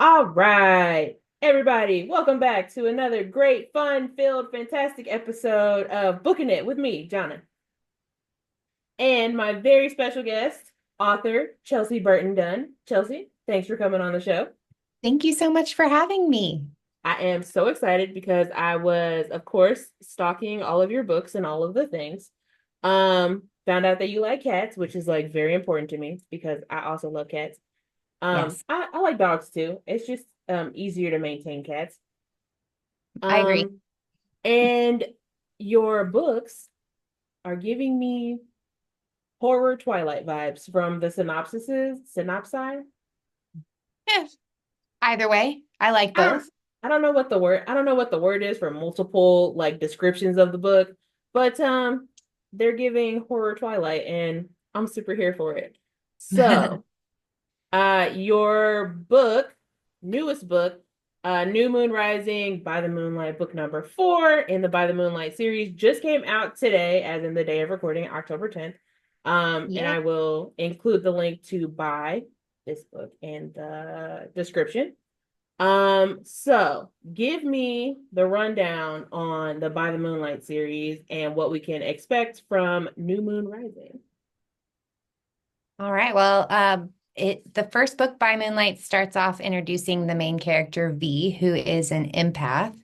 All right, everybody, welcome back to another great, fun-filled, fantastic episode of Booking It with me, Jonna, and my very special guest, author Chelsea Burton Dunn. Chelsea, thanks for coming on the show. Thank you so much for having me. I am so excited because I was, of course, stalking all of your books and all of the things. Found out that you like cats, which is like very important to me because I also love cats. Yes, I like dogs too. It's just easier to maintain cats. I agree. Um, and your books are giving me horror Twilight vibes from the synopsi. Yeah, either way, I like I don't both. I don't know what the word I don't know what the word is for multiple like descriptions of the book, but they're giving horror Twilight and I'm super here for it. So, your book, newest book, New Moon Rising by the Moonlight, book number 4 in the By the Moonlight series, just came out today, as in the day of recording, October 10th. And Yeah. I will include the link to buy this book in the description. So give me the rundown on the By the Moonlight series and what we can expect from New Moon Rising. All right. Well, the first book by Moonlight starts off introducing the main character V, who is an empath.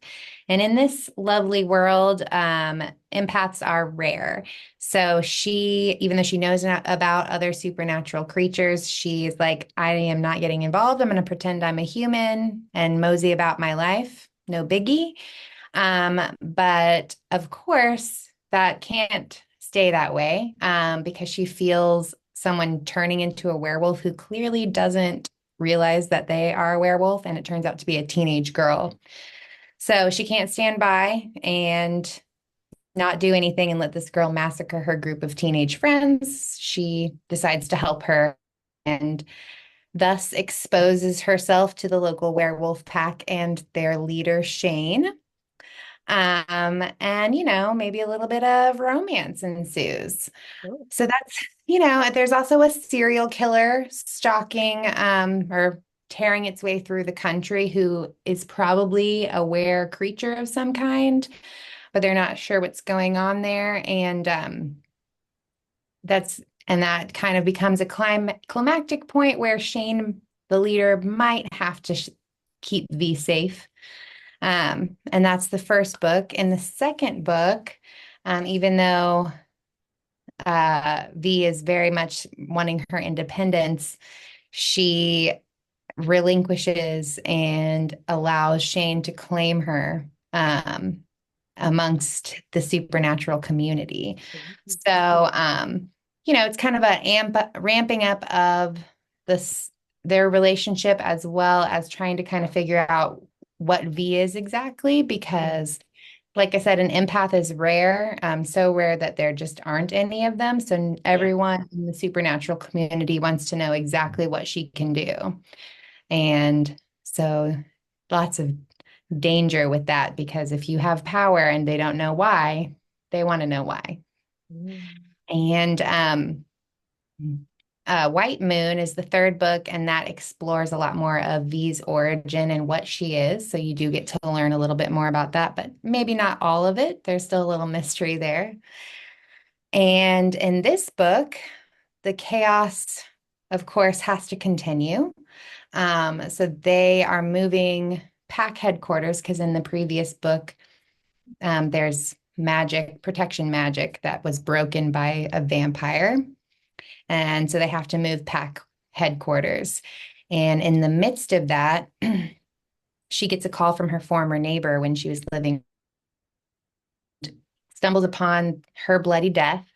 And in this lovely world, empaths are rare. So even though she knows about other supernatural creatures, she's like, I am not getting involved. I'm going to pretend I'm a human and mosey about my life. No biggie. But of course, that can't stay that way because she feels someone turning into a werewolf who clearly doesn't realize that they are a werewolf, and it turns out to be a teenage girl. So she can't stand by and not do anything and let this girl massacre her group of teenage friends. She decides to help her and thus exposes herself to the local werewolf pack and their leader, Shane. And maybe a little bit of romance ensues. Oh, So there's also a serial killer stalking or tearing its way through the country who is probably a were creature of some kind, but they're not sure what's going on there. That's and that kind of becomes a climactic point where Shane, the leader, might have to keep V safe. And that's the first book. In the second book, even though V is very much wanting her independence, she relinquishes and allows Shane to claim her amongst the supernatural community. So, it's kind of ramping up of this their relationship as well as trying to kind of figure out what V is exactly because like I said, an empath is rare, so rare that there just aren't any of them. So yeah. everyone in the supernatural community wants to know exactly what she can do. And so lots of danger with that because if you have power and they don't know why, they want to know why. Mm. And White Moon is the third book, and that explores a lot more of V's origin and what she is. So you do get to learn a little bit more about that, but maybe not all of it. There's still a little mystery there. And in this book, the chaos, of course, has to continue. So they are moving pack headquarters because in the previous book, there's protection magic that was broken by a vampire. And so they have to move pack headquarters. And in the midst of that, she gets a call from her former neighbor when she was living, stumbles upon her bloody death.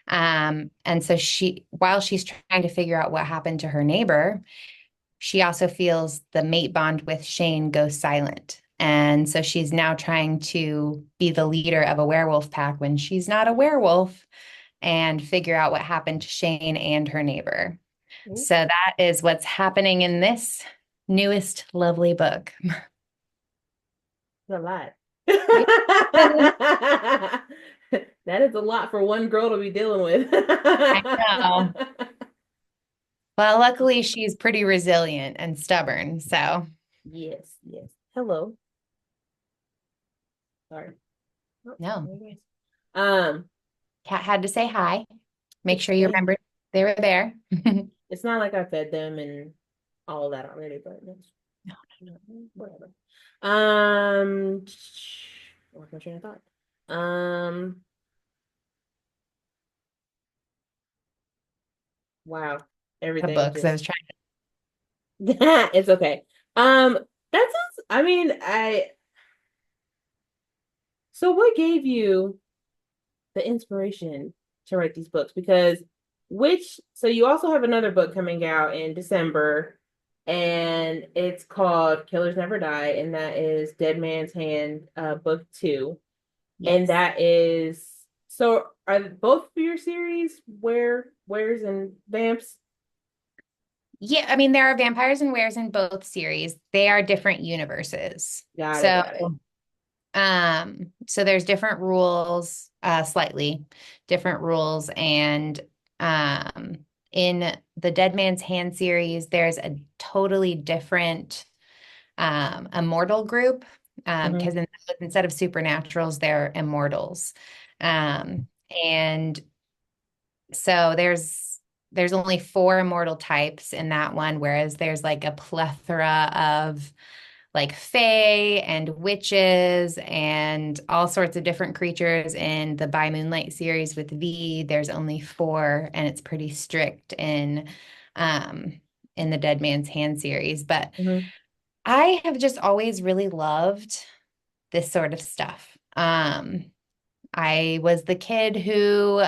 And so while she's trying to figure out what happened to her neighbor, she also feels the mate bond with Shane go silent. And so she's now trying to be the leader of a werewolf pack when she's not a werewolf and figure out what happened to Shane and her neighbor. Mm. So that is what's happening in this newest lovely book. A lot. Yeah. That is a lot for one girl to be dealing with. I know. Well, luckily she's pretty resilient and stubborn. So, Yes, yes. Hello. Sorry. Oh, no, there you guys. cat had to say hi. Make It's sure you okay. remember they were there. It's not like I fed them and all of that already, but that's whatever. Um, what's my train of thought? Um, wow, The everything books. I just was trying it's okay. That sounds, I mean, so what gave you the inspiration to write these books? Because so you also have another book coming out in December, and it's called Killers Never Die, and that is Dead Man's Hand, book two. And yes. that is, so are both of your series Wares and Vamps? Yeah, I mean, there are vampires and wares in both series. They are different universes. Got it, So, got it. so there's different rules, slightly different rules. And in the Dead Man's Hand series, there's a totally different immortal group. Hmm. Because instead of supernaturals, they're immortals. And so there's only four immortal types in that one, whereas there's like a plethora of like fae and witches and all sorts of different creatures in the By Moonlight series with V. There's only four, and it's pretty strict um in the Dead Man's Hand series. But Hmm. I have just always really loved this sort of stuff. I was the kid who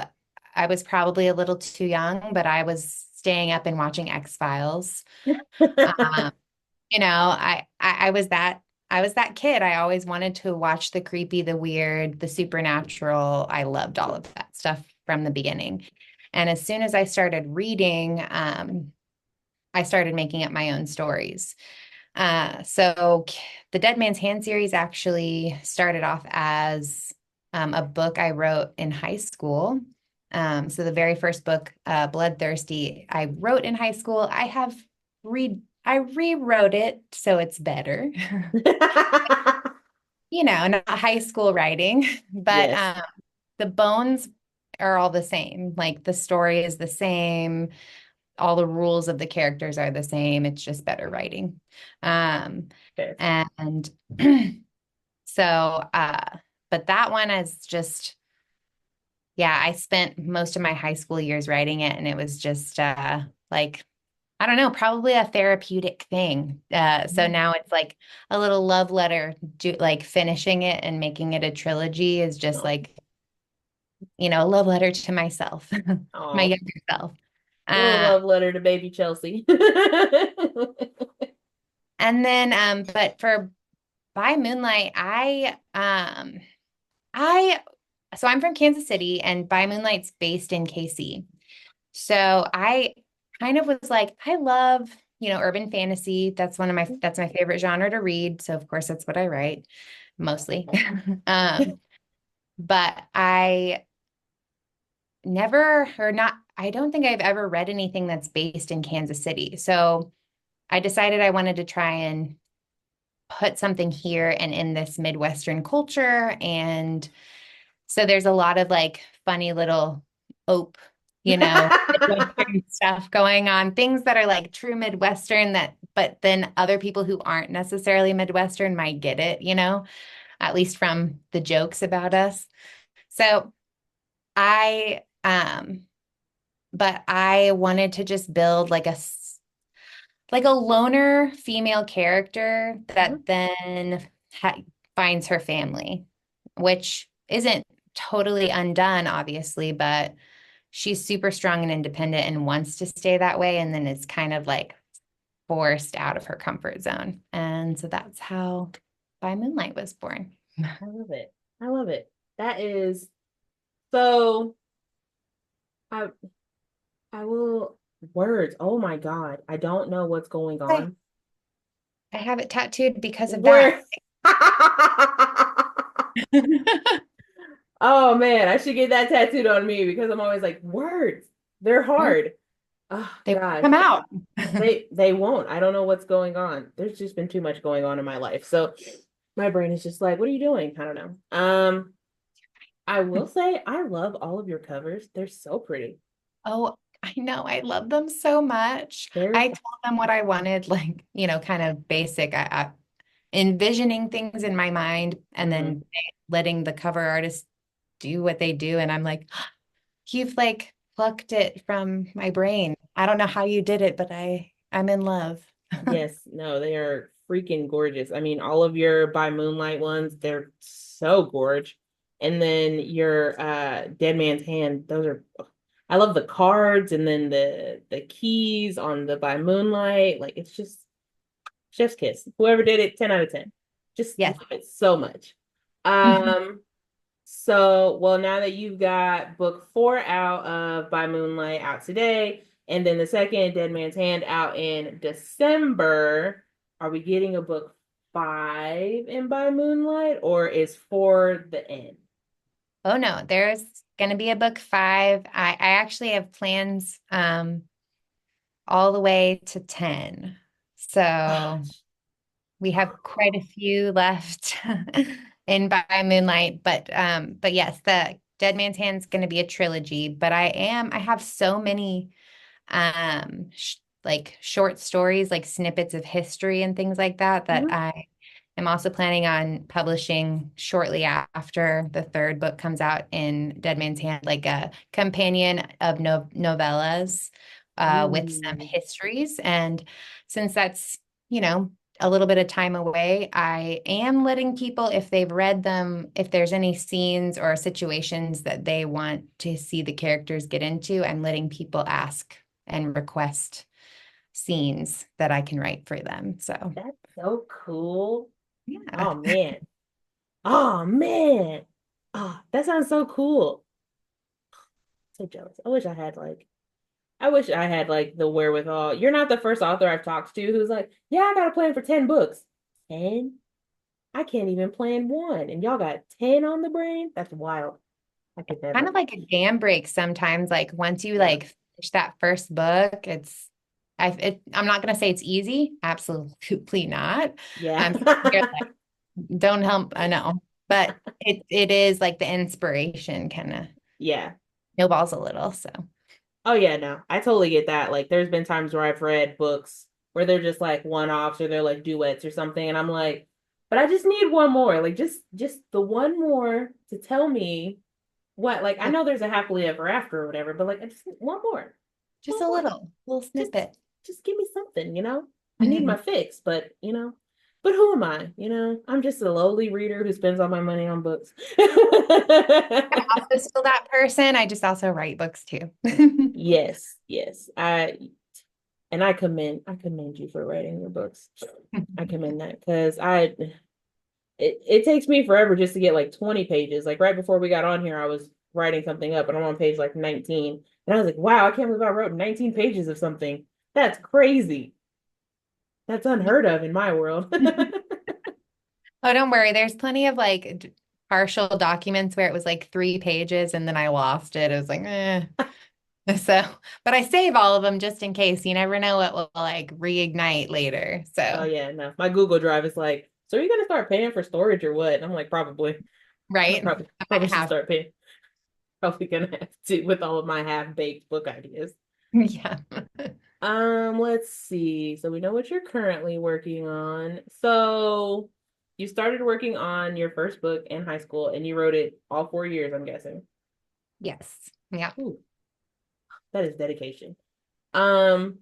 I was probably a little too young, but I was staying up and watching X-Files. Um, I was that kid. I always wanted to watch the creepy, the weird, the supernatural. I loved all of that stuff from the beginning. And as soon as I started reading, I started making up my own stories. So the Dead Man's Hand series actually started off as a book I wrote in high school. So the very first book, Bloodthirsty, I wrote in high school. I rewrote it so it's better. Not high school writing, but Yes, the bones are all the same. Like the story is the same, all the rules of the characters are the same. It's just better writing. Um, fair. and so, but that one is just, yeah, I spent most of my high school years writing it, and it was just like, I don't know, probably a therapeutic thing. So now it's like a little love letter, like finishing it and making it a trilogy is just Oh, like, a love letter to myself, my oh, younger self. little Uh, love letter to baby Chelsea. and then, but for By Moonlight, I so I'm from Kansas City, and By Moonlight's based in KC. So I kind of was like, I love, urban fantasy. That's my favorite genre to read. So of course that's what I write mostly. Um, but I never or not I don't think I've ever read anything that's based in Kansas City. So I decided I wanted to try and put something here and in this Midwestern culture. And so there's a lot of like funny little ope, Midwestern stuff going on, things that are like true Midwestern but then other people who aren't necessarily Midwestern might get it, at least from the jokes about us. So but I wanted to just build like a loner female character that then finds her family, which isn't totally undone, obviously, but she's super strong and independent and wants to stay that way. And then it's kind of like forced out of her comfort zone. And so that's how By Moonlight was born. I love it. I love it. That is so I I will words. Oh my God. I don't know what's going Okay. on. I have it tattooed because of that. Where Oh man, I should get that tattooed on me because I'm always like, words. They're hard. Oh They won't gosh. come out. They won't. I don't know what's going on. There's just been too much going on in my life. So my brain is just like, what are you doing? I don't know. I will say I love all of your covers. They're so pretty. Oh, I know. I love them so much. They're I told them what I wanted, like, kind of basic. I envisioning things in my mind and mhm. then letting the cover artist do what they do. And I'm like, you've like plucked it from my brain. I don't know how you did it, but I'm in love. Yes, no, they are freaking gorgeous. I mean, all of your by Moonlight ones, they're so gorge. And then your Dead Man's Hand, those are I love the cards and then the keys on the by Moonlight. Like it's just chef's kiss. Whoever did it, 10 out of 10. Just Yes. love it so much. Um, so well, now that you've got book four out of By Moonlight out today, and then the second Dead Man's Hand out in December, are we getting a book five in By Moonlight, or is four the end? Oh no, there's going to be a book five. I actually have plans all the way to 10. So we have quite a few left in By Moonlight, but yes, the Dead Man's Hand is going to be a trilogy, but I have so many like short stories, like snippets of history and things like that that Mhm. I am also planning on publishing shortly after the third book comes out in Dead Man's Hand, like a companion of novellas with some Ooh. histories. And since that's, you know, a little bit of time away, I am letting people, if they've read them, if there's any scenes or situations that they want to see the characters get into, I'm letting people ask and request scenes that I can write for them. So, That's so cool. yeah. Oh man. Oh man. Oh, that sounds so cool. So jealous. I wish I had like the wherewithal. You're not the first author I've talked to who's like, yeah, I got a plan for 10 books. 10? I can't even plan one. And y'all got 10 on the brain? That's wild. I could Kind never. of like a dam break sometimes. Like once you Yeah. like finish that first book, I'm not gonna say it's easy. Absolutely not. Yeah. I'm here like, don't help. I know, but it is like the inspiration kind of Yeah. snowballs a little. So Oh yeah, no. I totally get that. Like there's been times where I've read books where they're just like one-offs or they're like duets or something and I'm like, but I just need one more. Like just the one more to tell me what like I know there's a happily ever after or whatever, but like I just need one more. just One a more. little Just snippet. just give me something, you know? I need my fix, but but who am I? I'm just a lowly reader who spends all my money on books. Also still that person. I just also write books too. Yes, yes. I commend you for writing your books. I commend that because it takes me forever just to get like 20 pages. Like right before we got on here, I was writing something up and I'm on page like 19. And I was like, wow, I can't believe I wrote 19 pages of something. That's crazy. That's unheard of in my world. Oh, don't worry. There's plenty of like partial documents where it was like 3 pages and then I lost it. It was like, eh. So, but I save all of them just in case. You never know what will like reignite later. Oh So, yeah, no. My Google Drive is like, so are you gonna start paying for storage or what? And I'm like, probably. I right. probably I should have, start paying. Probably gonna have to with all of my half-baked book ideas. yeah. Let's see. So we know what you're currently working on. So you started working on your first book in high school and you wrote it all 4 years, I'm guessing. Yes. Yeah. Ooh, that is dedication. Um,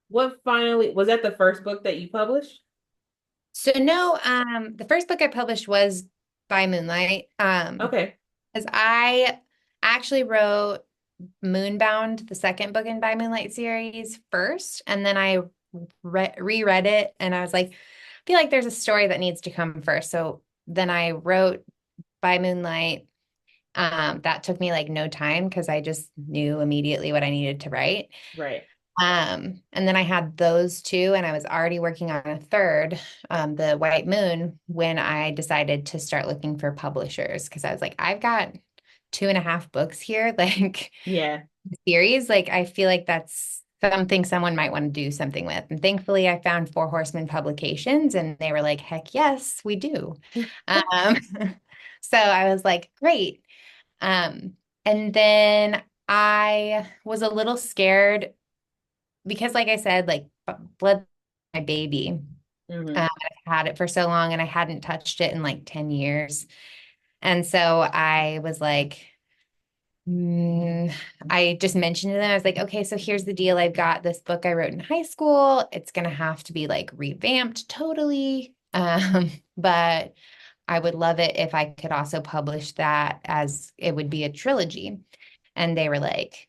what finally was that the first book that you published? So no, the first book I published was by Moonlight. Okay, Because I actually wrote Moonbound, the second book in By Moonlight series first, and then I reread it and I was like, I feel like there's a story that needs to come first. So then I wrote By Moonlight. That took me like no time because I just knew immediately what I needed to write. right. And then I had those two, and I was already working on a third, the White Moon, when I decided to start looking for publishers because I was like, I've got 2.5 books here, like Yeah. series. Like I feel like that's something someone might want to do something with. And thankfully, I found Four Horsemen Publications, and they were like, heck yes, we do. Um, so I was like, great. Um, and then I was a little scared because, like I said, like blood, my baby. Hmm. I've had it for so long and I hadn't touched it in like 10 years. And so I was like, Mm, I just mentioned to them, I was like, okay, so here's the deal. I've got this book I wrote in high school. It's going to have to be like revamped totally. But I would love it if I could also publish that as it would be a trilogy. And they were like,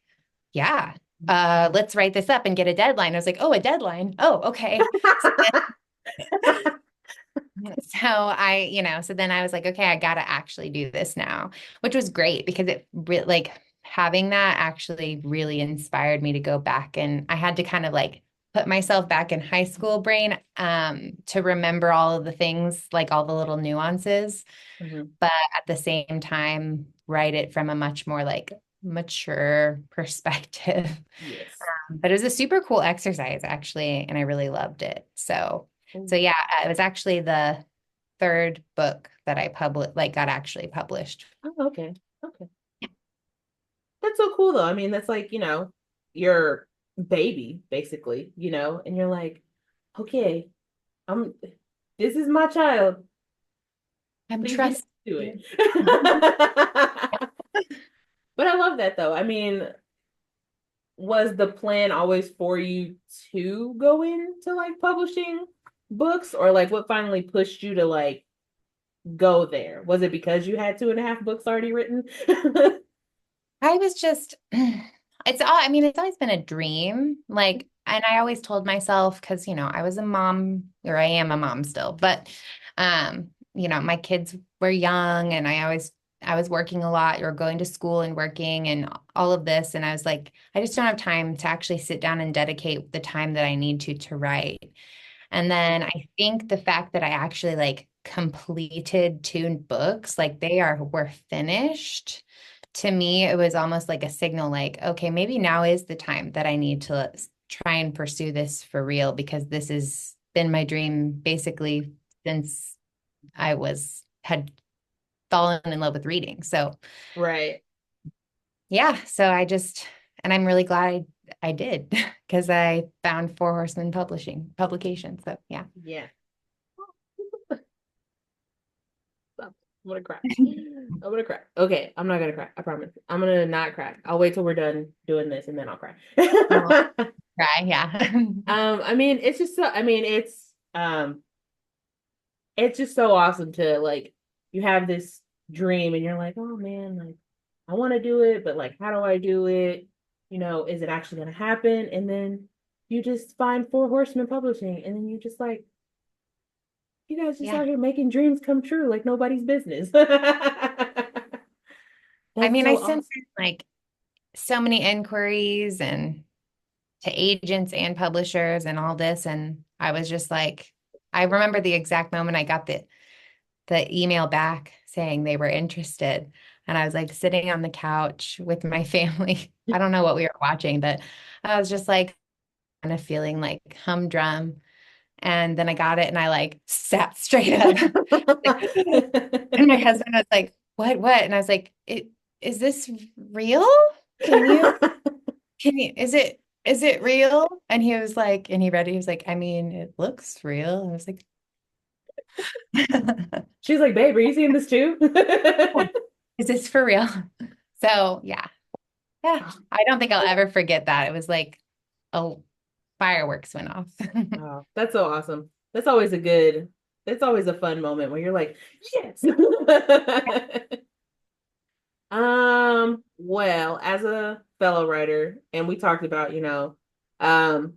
yeah, let's write this up and get a deadline. I was like, oh, a deadline. Oh, okay. So so then I was like, okay, I got to actually do this now, which was great because like having that actually really inspired me to go back, and I had to kind of like put myself back in high school brain to remember all of the things, like all the little nuances, Hmm. but at the same time write it from a much more like mature perspective. Yes. But it was a super cool exercise actually, and I really loved it. So Ooh. yeah, it was actually the third book that I published, like got actually published. Oh, okay. Okay. That's so cool though. I mean, that's like, your baby, basically, and you're like, okay, I'm this is my child. I'm Please get trusting to you. it. But I love that though. I mean, was the plan always for you to go into like publishing books, or like what finally pushed you to like go there? Was it because you had 2.5 books already written? I was just, I mean, it's always been a dream. Like, and I always told myself, because, I was a mom, or I am a mom still, but, my kids were young and I was working a lot or going to school and working and all of this. And I was like, I just don't have time to actually sit down and dedicate the time that I need to write. And then I think the fact that I actually like completed two books, like were finished. To me, it was almost like a signal, like, okay, maybe now is the time that I need to try and pursue this for real because this has been my dream basically since had fallen in love with reading. So Right. yeah, and I'm really glad I did because I found Four Horsemen publication. So yeah. Yeah. I'm gonna cry. I'm gonna cry. Okay, I'm not gonna cry. I promise. I'm gonna not cry. I'll wait till we're done doing this and then I'll cry. Oh, cry, yeah. I mean, it's just so, I mean, it's just so awesome to like you have this dream and you're like, oh man, like I want to do it, but like how do I do it? Is it actually gonna happen? And then you just find Four Horsemen Publishing, and then you just like, you guys just Yeah. out here making dreams come true like nobody's business. I That's mean, I so sent awesome. like so many inquiries and to agents and publishers and all this. And I was just like, I remember the exact moment I got the email back saying they were interested. And I was like sitting on the couch with my family. I don't know what we were watching, but I was just like kind of feeling like humdrum. And then I got it and I like sat straight up. And my husband was like, what? And I was like, is this real? Can you, is it real? And he was like, and he read it. He was like, I mean, it looks real. And I was like, She's like, babe, are you seeing this too? is this for real? So yeah, yeah. I don't think I'll ever forget that. It was like, oh, fireworks went off. Oh, that's so awesome. That's always a fun moment where you're like, yes. Well, as a fellow writer, and we talked about, um,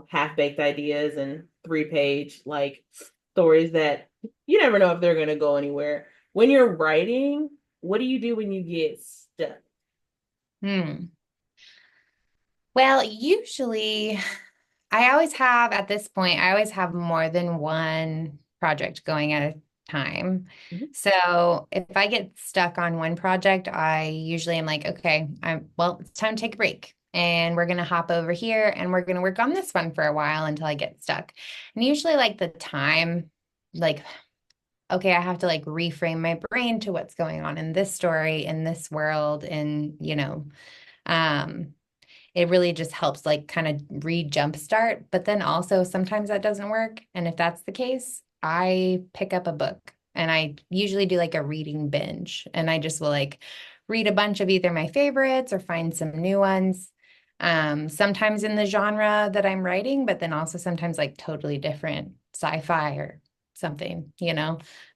half-baked ideas and 3-page like stories that you never know if they're gonna go anywhere. When you're writing, what do you do when you get stuck? Hmm. Well, usually at this point, I always have more than one project going at a time. Mhm. So if I get stuck on one project, I usually am like, okay, well, it's time to take a break. and we're going to hop over here and we're going to work on this one for a while until I get stuck. And usually like the time, like, okay, I have to like reframe my brain to what's going on in this story, in this world, and um, it really just helps like kind of re-jumpstart. But then also sometimes that doesn't work. And if that's the case, I pick up a book and I usually do like a reading binge and I just will like read a bunch of either my favorites or find some new ones. Sometimes in the genre that I'm writing, but then also sometimes like totally different sci-fi or something,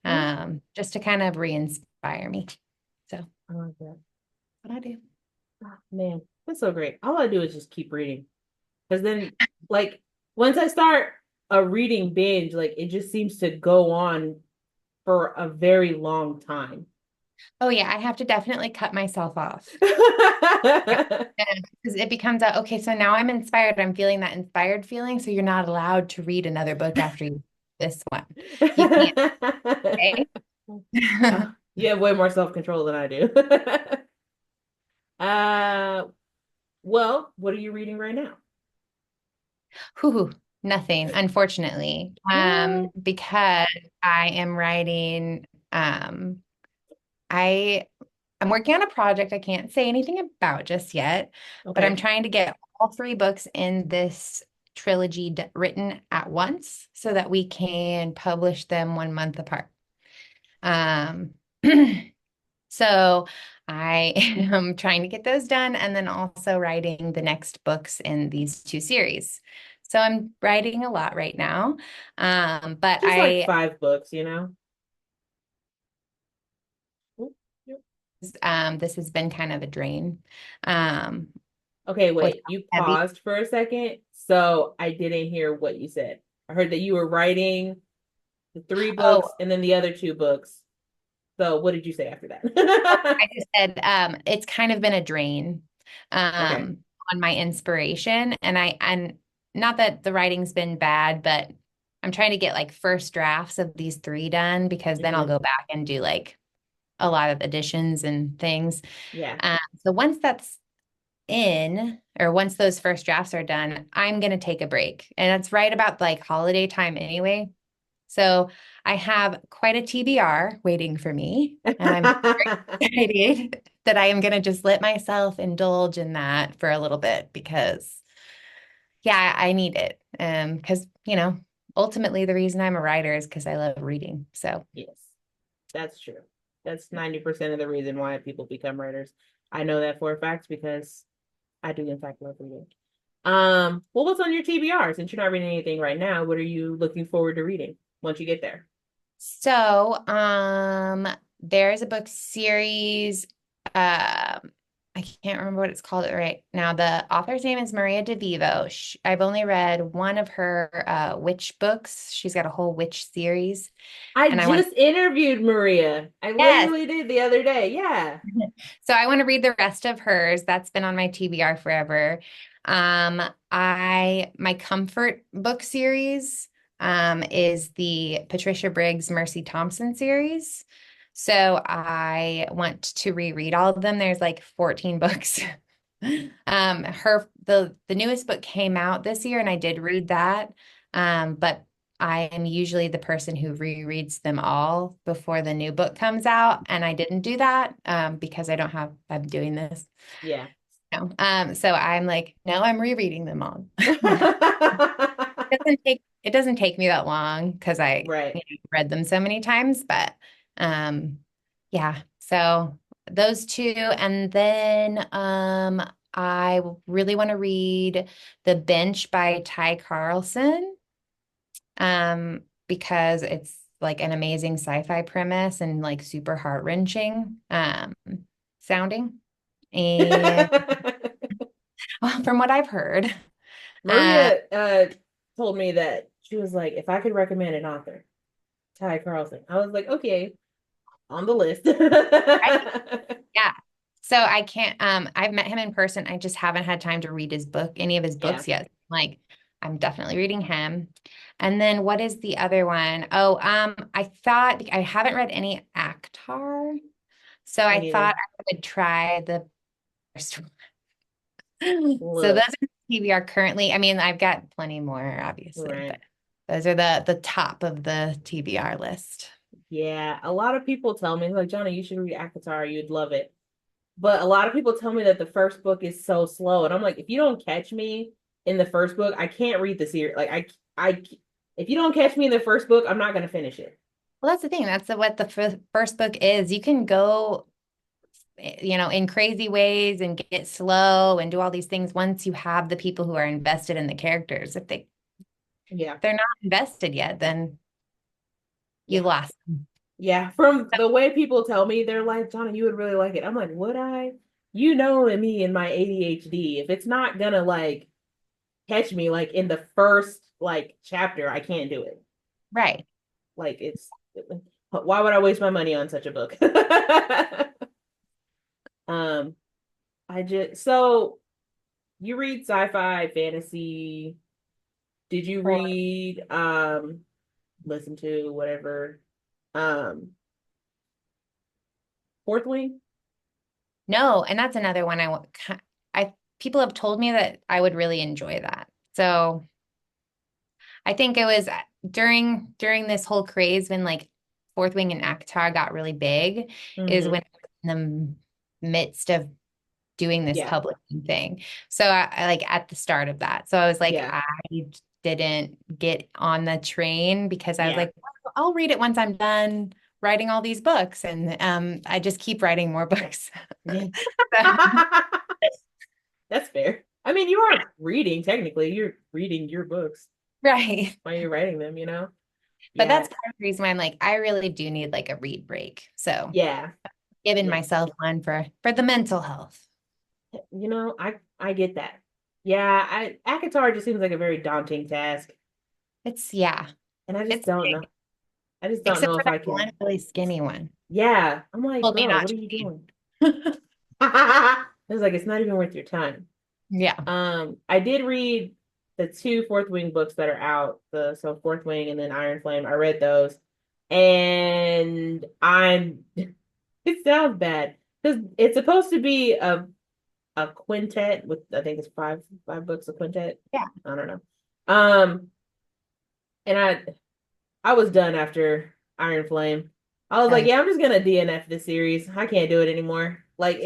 Hmm? just to kind of re-inspire me. So I like that. what I do. Ah, man, that's so great. All I do is just keep reading. Because then, like, once I start a reading binge, like, it just seems to go on for a very long time. Oh yeah, I have to definitely cut myself off. Yeah. Because it becomes a, okay, so now I'm inspired. I'm feeling that inspired feeling. So you're not allowed to read another book after you this one. You can't, okay? You have way more self-control than I do. uh, well, what are you reading right now? Whew, nothing, unfortunately. What? Because I am writing, I I'm working on a project I can't say anything about just yet, but I'm Okay. trying to get all three books in this trilogy written at once so that we can publish them 1 month apart. Um, so I am trying to get those done and then also writing the next books in these two series. So I'm writing a lot right now. But Just like 5 books, you know? Oop, yep. this has been kind of a drain. Um, Okay, with wait. You heavy. paused for a second, so I didn't hear what you said. I heard that you were writing the 3 books Oh, and then the other 2 books. So what did you say after I that? just said it's kind of been a drain Okay. um, on my inspiration, and not that the writing's been bad, but I'm trying to get like first drafts of these three done because then I'll Hmm. go back and do like a lot of additions and things. Yeah. So once that's in, or once those first drafts are done, I'm gonna take a break, and it's right about like holiday time anyway. So I have quite a TBR waiting for me, and I'm excited that I am going to just let myself indulge in that for a little bit because, yeah, I need it. Because, ultimately the reason I'm a writer is because I love reading. So, Yes, that's true. That's 90% of the reason why people become writers. I know that for a fact because I do in fact love reading. Well, what's on your TBR? Since you're not reading anything right now, what are you looking forward to reading once you get there? so there's a book series. I can't remember what it's called right now. The author's name is Maria DeVivo. I've only read one of her witch books. She's got a whole witch series, I and I want just interviewed Maria. I yes. literally did the other day. Yeah. So I want to read the rest of hers. That's been on my TBR forever. Um, my comfort book series is the Patricia Briggs Mercy Thompson series. So I want to reread all of them. There's like 14 books. The newest book came out this year and I did read that. But I am usually the person who rereads them all before the new book comes out, and I didn't do that because I'm doing this. Yeah. No. So I'm like, no, I'm rereading them all. It doesn't take me that long because Right. read them so many times, but um, yeah. So those two, and then I really want to read The Bench by Ty Carlson because it's like an amazing sci-fi premise and like super heart-wrenching sounding. And well, from what I've heard, uh, Maria told me that she was like, if I could recommend an author, Ty Carlson. I was like, okay, on the list. right? Yeah. So I can't, I've met him in person. I just haven't had time to read any of his Yeah, books yet. Like, I'm definitely reading him. And then what is the other one? Oh, I thought I haven't read any Actar. So me I thought neither. I would try the first one. So those Look, are the TBR currently. I mean, I've got plenty more, obviously, right. but those are the top of the TBR list. Yeah, a lot of people tell me, like, Johnny, you should read Akatar, you'd love it. But a lot of people tell me that the first book is so slow. And I'm like, if you don't catch me in the first book, I can't read the series. Like, if you don't catch me in the first book, I'm not going to finish it. Well, that's the thing. That's what the first book is. You can go, in crazy ways and get slow and do all these things once you have the people who are invested in the characters. If Yeah. they're not invested yet, then you Yeah. lost. Yeah. From the way people tell me, they're like, Johnny, you would really like it. I'm like, would I? You know, me and my ADHD, if it's not gonna like catch me like in the first like chapter, I can't do it. Right. Like why would I waste my money on such a book? um, I just so you read sci-fi, fantasy. Did you Or read listen to whatever um Fourth Wing? no, and that's another one I people have told me that I would really enjoy that. So I think it was during this whole craze when like Fourth Wing and Akatar got really big, is Mm-hmm. when I was in the midst of doing this Yeah. publishing thing. So I like at the start of that. So I was like, Yeah. I didn't get on the train because I was Yeah. like, well, I'll read it once I'm done writing all these books. And I just keep writing more books. Yeah. That's fair. I mean, you are reading technically. You're reading your books Right. while you're writing them, you know? But Yeah. that's part of the reason why I'm like, I really do need like a read break. So Yeah. giving Yeah. myself one for the mental health. You know, I get that. Yeah, I Akatar just seems like a very daunting task, Yeah, and I just it's don't know. big, I just don't except know for if that I can. one really skinny one. Yeah, I'm like, Told me girl, not what to are you read. doing? I was like, it's not even worth your time. Yeah. I did read the two Fourth Wing books that are out, the so Fourth Wing and then Iron Flame. I read those, and I'm it sounds bad because it's supposed to be a quintet with I think it's five books a quintet. Yeah. I don't know. Um, and I was done after Iron Flame. I was Oh, like, yeah. yeah, I'm just gonna DNF this series. I can't do it anymore. Like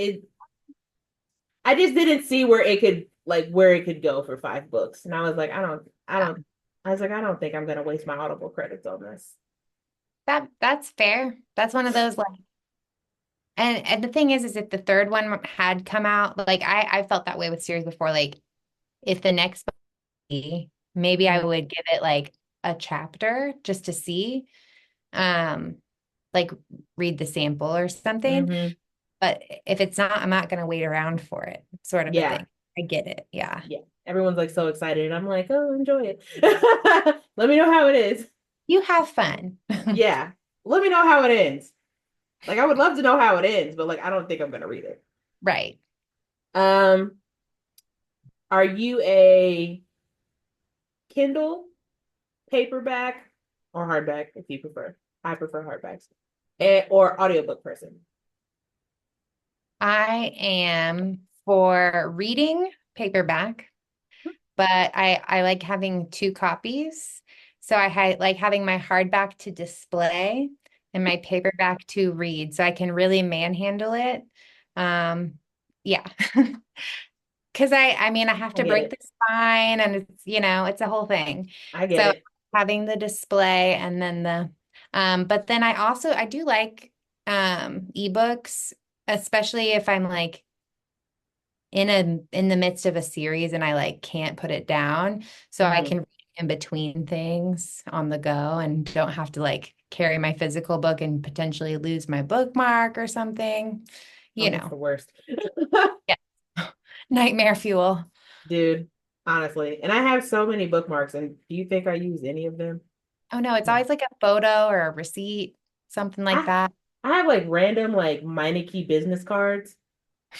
I just didn't see where it could go for five books. And I was like, I was like, I don't think I'm gonna waste my Audible credits on this. That's fair. That's one of those like, and the thing is if the third one had come out, like I felt that way with series before. Like if the next book, maybe I Mm-hmm. would give it like a chapter just to see, um, like read the sample or something. Mm-hmm. But if it's not, I'm not going to wait around for it, sort of a Yeah. thing. I get it. Yeah. Yeah. Everyone's like so excited. And I'm like, oh, enjoy it. Let me know how it is. You have fun. Yeah. Let me know how it ends. Like I would love to know how it ends, but like I don't think I'm gonna read it. Right. Um, are you a Kindle, paperback, or hardback if you prefer? I prefer hardbacks. Or audiobook person. I am for reading paperback, but I like having two copies. So like having my hardback to display and my paperback to read, so I can really manhandle it. Um, yeah. Because I mean, I have I to get break the it. spine and it's a whole thing. I get So it. having the display and then but then I do like ebooks, especially if I'm like in the midst of a series and I like can't put it down. So I Mm-hmm. can read in between things on the go and don't have to like carry my physical book and potentially lose my bookmark or something, Oh, you that's know. the worst. Yeah. Nightmare fuel. Dude, honestly. And I have so many bookmarks, and do you think I use any of them? Oh no, it's No. always like a photo or a receipt, something like I that. I have like random like Meineke business cards.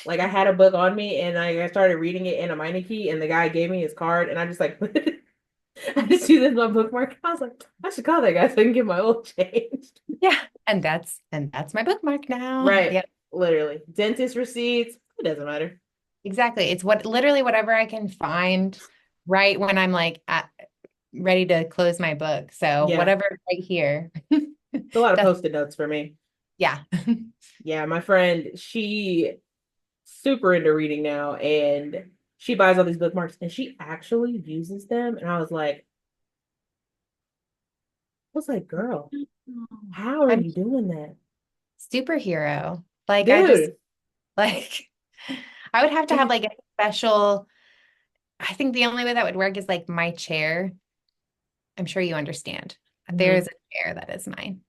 Like I had a book on me and I started reading it in a Meineke and the guy gave me his card and I just like I just use this as my bookmark. I was like, I should call that guy so I can get my old changed. Yeah. And that's my bookmark now. Right. Yeah. Literally. Dentist receipts. It doesn't matter. exactly. It's what literally whatever I can find right when I'm like ready to close my book. So Yeah, whatever right here. it's a lot of That's post-it notes for me. yeah. Yeah, my friend, she super into reading now, and she buys all these bookmarks and she actually uses them. And I was like, girl, how are I'm you doing that? superhero. Like I just Dude. like I would have to have like a special, I think the only way that would work is like my chair. I'm sure you understand. There's Hmm. a chair that is mine.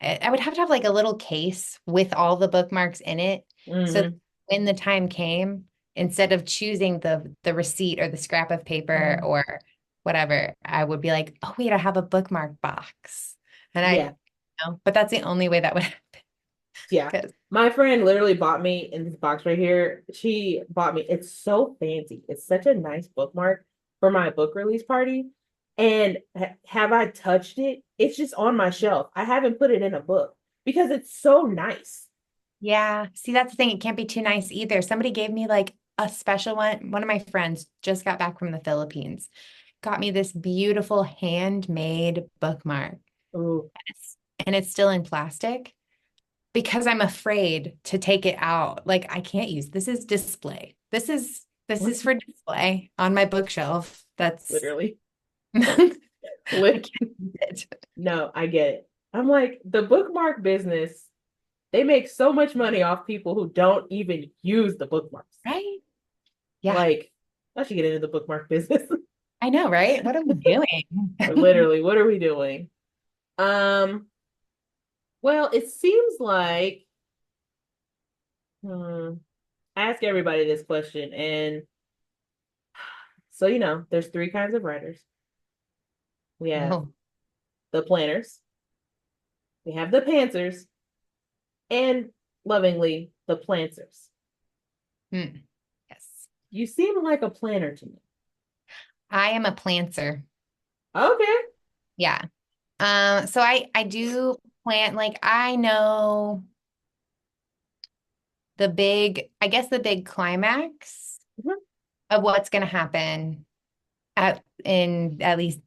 I would have to have like a little case with all the bookmarks in it. So Hmm. when the time came, instead of choosing the receipt or the scrap of paper Hmm. or whatever, I would be like, oh wait, I have a bookmark box. And I Yeah. know, but that's the only way that would happen. Yeah. Because My friend literally bought me in this box right here. She bought me, it's so fancy. It's such a nice bookmark for my book release party. And have I touched it? It's just on my shelf. I haven't put it in a book because it's so nice. yeah, see, that's the thing. It can't be too nice either. Somebody gave me like a special one. One of my friends just got back from the Philippines, got me this beautiful handmade bookmark. Ooh. And it's still in plastic because I'm afraid to take it out. Like I can't use this is display. This is for display on my bookshelf. That's Literally. I Lit- can't use it. no, I get it. I'm like, the bookmark business, they make so much money off people who don't even use the bookmarks. Right? Yeah, Like, I should get into the bookmark business. I know, right? What are we doing? Literally, what are we doing? Um, well, it seems like hmm, I ask everybody this question, and so there's three kinds of writers. We have Oh, the planners, we have the pantsers, and lovingly the planters. hmm. Yes. You seem like a planner to me. I am a planter. Okay. Yeah. So I do plant like I know I guess the big climax Mhm. of what's going to happen in at least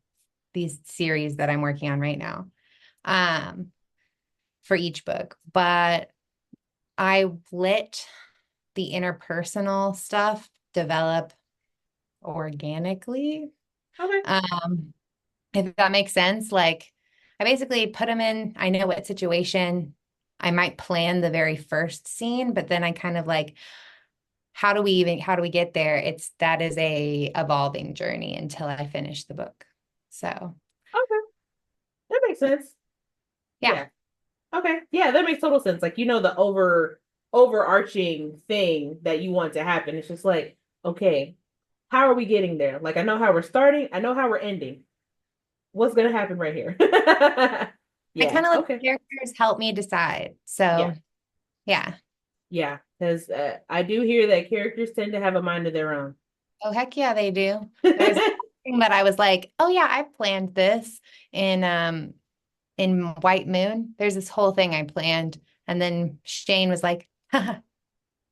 these series that I'm working on right now, um, for each book. But I let the interpersonal stuff develop organically. Okay. Um, if that makes sense. Like I basically put them in, I know what situation. I might plan the very first scene, but then I kind of like, how do we get there? That is a evolving journey until I finish the book. So Okay. That makes sense. yeah. Yeah. Okay. Yeah, that makes total sense. Like, the overarching thing that you want to happen. It's just like, okay, how are we getting there? Like, I know how we're starting, I know how we're ending. What's gonna happen right here? I Yeah. kind of let Okay. the characters help me decide. Yeah. So yeah. Yeah. Because I do hear that characters tend to have a mind of their own. Oh, heck yeah, they do. There's thing that I was like, oh yeah, I planned this in White Moon. There's this whole thing I planned. And then Shane was like, haha,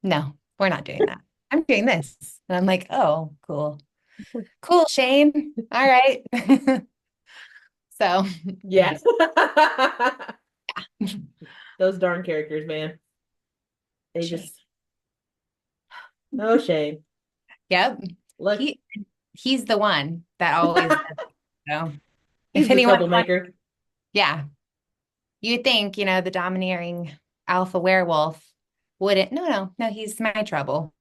no, we're not doing that. I'm doing this. And I'm like, oh, cool. Cool, Shane. All right. So Yeah. Those darn characters, man. They Shane. just no shame. Yep. Look, He he's the one that always does it. So if he's the anyone wants, troublemaker. yeah, you think, the domineering alpha werewolf wouldn't. No, no, no, he's my trouble.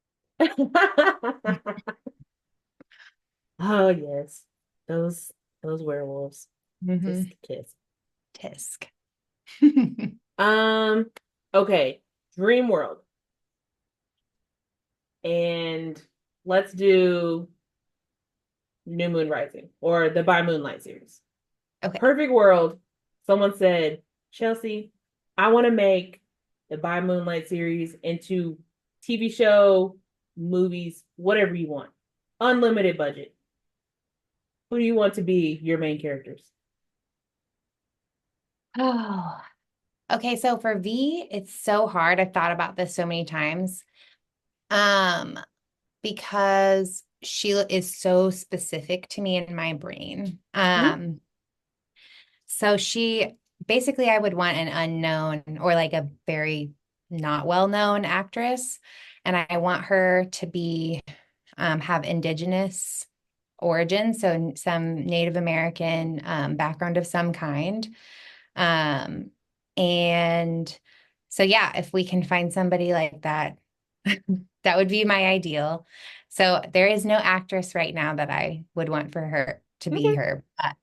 Oh yes. Those those werewolves. Hmm. Just kiss. Tisk. Um, okay. Dream World. And let's do New Moon Rising or the By Moonlight series. Okay. Perfect world. Someone said, Chelsea, I want to make the By Moonlight series into TV show, movies, whatever you want. Unlimited budget. Who do you want to be your main characters? Oh, okay. So for V, it's so hard. I've thought about this so many times. Um, because Sheila is so specific to me in my brain. Mhm. So she basically, I would want an unknown or like a very not well-known actress, and I want her to be have indigenous origin, so some Native American background of some kind. Um, and so, yeah, if we can find somebody like that, that would be my ideal. So there is no actress right now that I would want for her to be Okay. her. But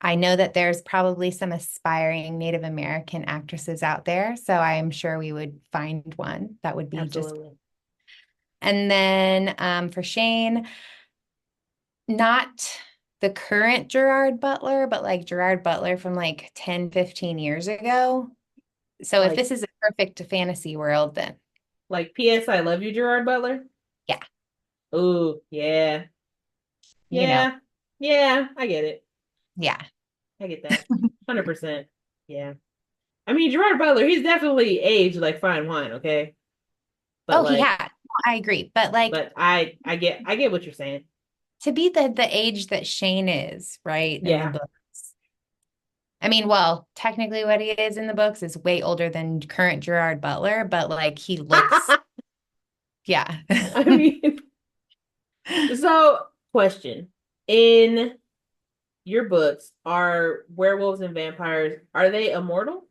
I know that there's probably some aspiring Native American actresses out there. So I'm sure we would find one that would be just. Absolutely. And then for Shane, not the current Gerard Butler, but like Gerard Butler from like 10, 15 years ago. So if Like this is a perfect fantasy world, then P.S. I love you, Gerard Butler. yeah, Ooh, yeah. you know, Yeah. Yeah, I get it. yeah. I get that. 100%. Yeah. I mean, Gerard Butler, he's definitely aged like fine wine, okay? But Oh, he like, had. I agree. But like but I get what you're saying. to be the age that Shane is, right, in the Yeah. books. I mean, well, technically what he is in the books is way older than current Gerard Butler, but like he looks, yeah. I mean, so question. In your books, are werewolves and vampires, are they immortal?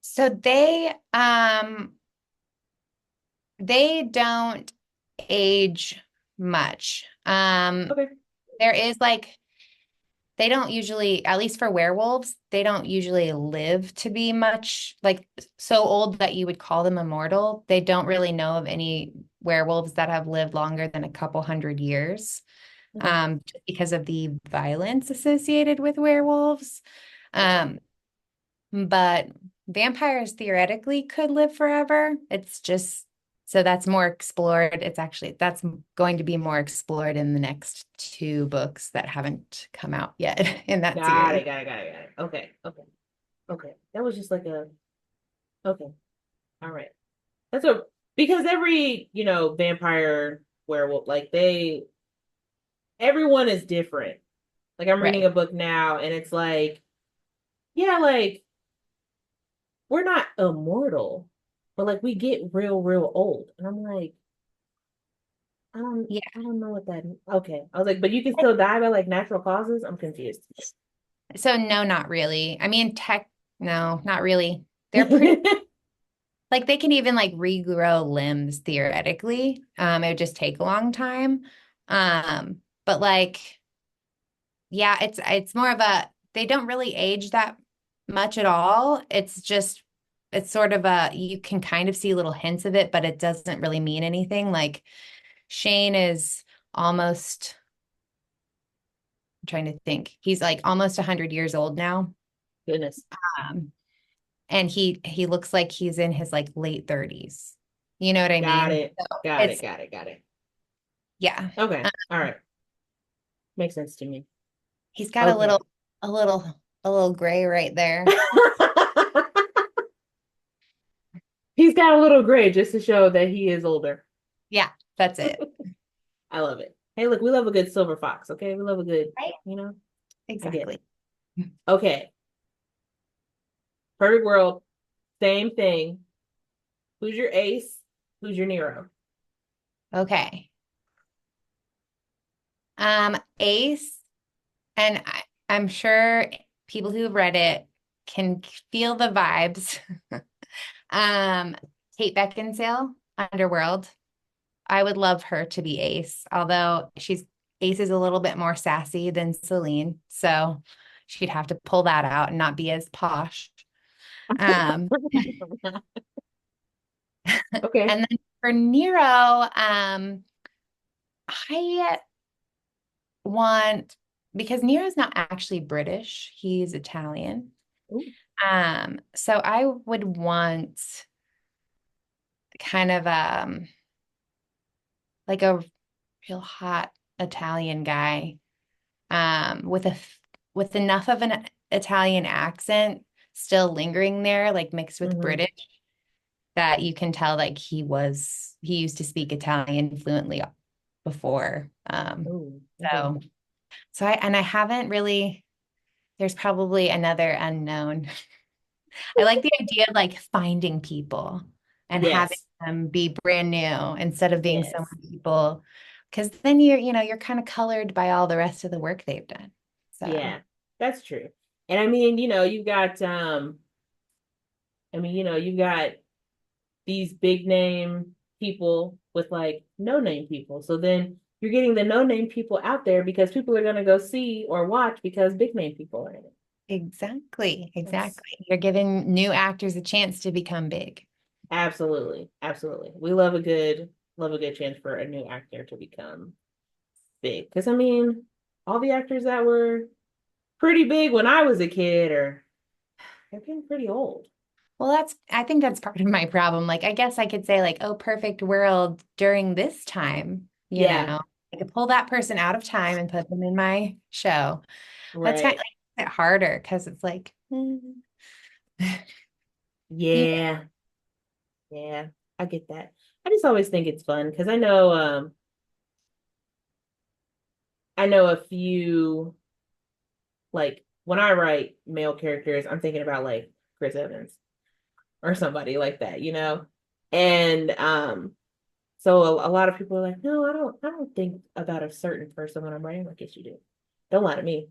So they don't age much. Okay. There is like they don't usually, at least for werewolves, they don't usually live to be much like so old that you would call them immortal. They don't really know of any werewolves that have lived longer than a couple hundred years, Okay. just because of the violence associated with werewolves. Gotcha. Um, but vampires theoretically could live forever. It's just so that's more explored. It's actually that's going to be more explored in the next two books that haven't come out yet in that Got series. it, got it, got it, got it. Okay, okay, okay. That was just like a okay. All right. That's a because every, vampire werewolf, like everyone is different. Like I'm reading Right. a book now and it's like, yeah, like we're not immortal, but like we get real, real old. And I'm like, Yeah. I don't know what that okay. I was like, but you can still die by like natural causes? I'm confused. So no, not really. I mean, no, not really. They're pretty like they can even like regrow limbs theoretically. It would just take a long time. But like yeah, it's more of a they don't really age that much at all. It's just it's sort of a you can kind of see little hints of it, but it doesn't really mean anything. Like Shane is almost I'm trying to think. He's like almost 100 years old now. Goodness. Um, and he looks like he's in his like late 30s. You know what I Got mean? it. So Got it. it's Got it. Got it. yeah. Okay. All right. Makes sense to me. He's got Okay. a little a little gray right there. He's got a little gray just to show that he is older. Yeah, that's it. I love it. Hey, look, we love a good silver fox, okay? We love a good, Right? you know, I get it. Exactly. Okay. Perfect world. Same thing. Who's your ace? Who's your Nero? Okay. Ace, and I'm sure people who have read it can feel the vibes. Um, Kate Beckinsale, Underworld. I would love her to be Ace, although Ace is a little bit more sassy than Celine, so she'd have to pull that out and not be as posh. Um, Okay. and then for Nero, I want because Nero's not actually British, he's Italian. Ooh. So I would want kind of like a real hot Italian guy with enough of an Italian accent still lingering there, like mixed with Hmm. British, that you can tell like he used to speak Italian fluently before. Oh, okay. So I haven't really, there's probably another unknown. I like the idea of like finding people and having Yes. them be brand new instead of being so Yes. many people, because then you're kind of colored by all the rest of the work they've done. So Yeah, that's true. And I mean, you've got you've got these big name people with like no name people. So then you're getting the no name people out there because people are gonna go see or watch because big name people are in it. exactly, That's exactly. You're giving new actors a chance to become big. absolutely, absolutely. We love a good chance for a new actor to become big. Because I mean, all the actors that were pretty big when I was a kid are they're getting pretty old. Well, I think that's part of my problem. Like, I guess I could say, like, oh, perfect world during this time, Yeah, I could pull that person out of time and put them in my show. That's kind of right. like a bit harder because it's like, you Yeah, yeah. I get that. I just always think it's fun because I know a few like when I write male characters, I'm thinking about like Chris Evans or somebody like that. And so a lot of people are like, no, I don't think about a certain person when I'm writing. Like, yes, you do. Don't lie to me.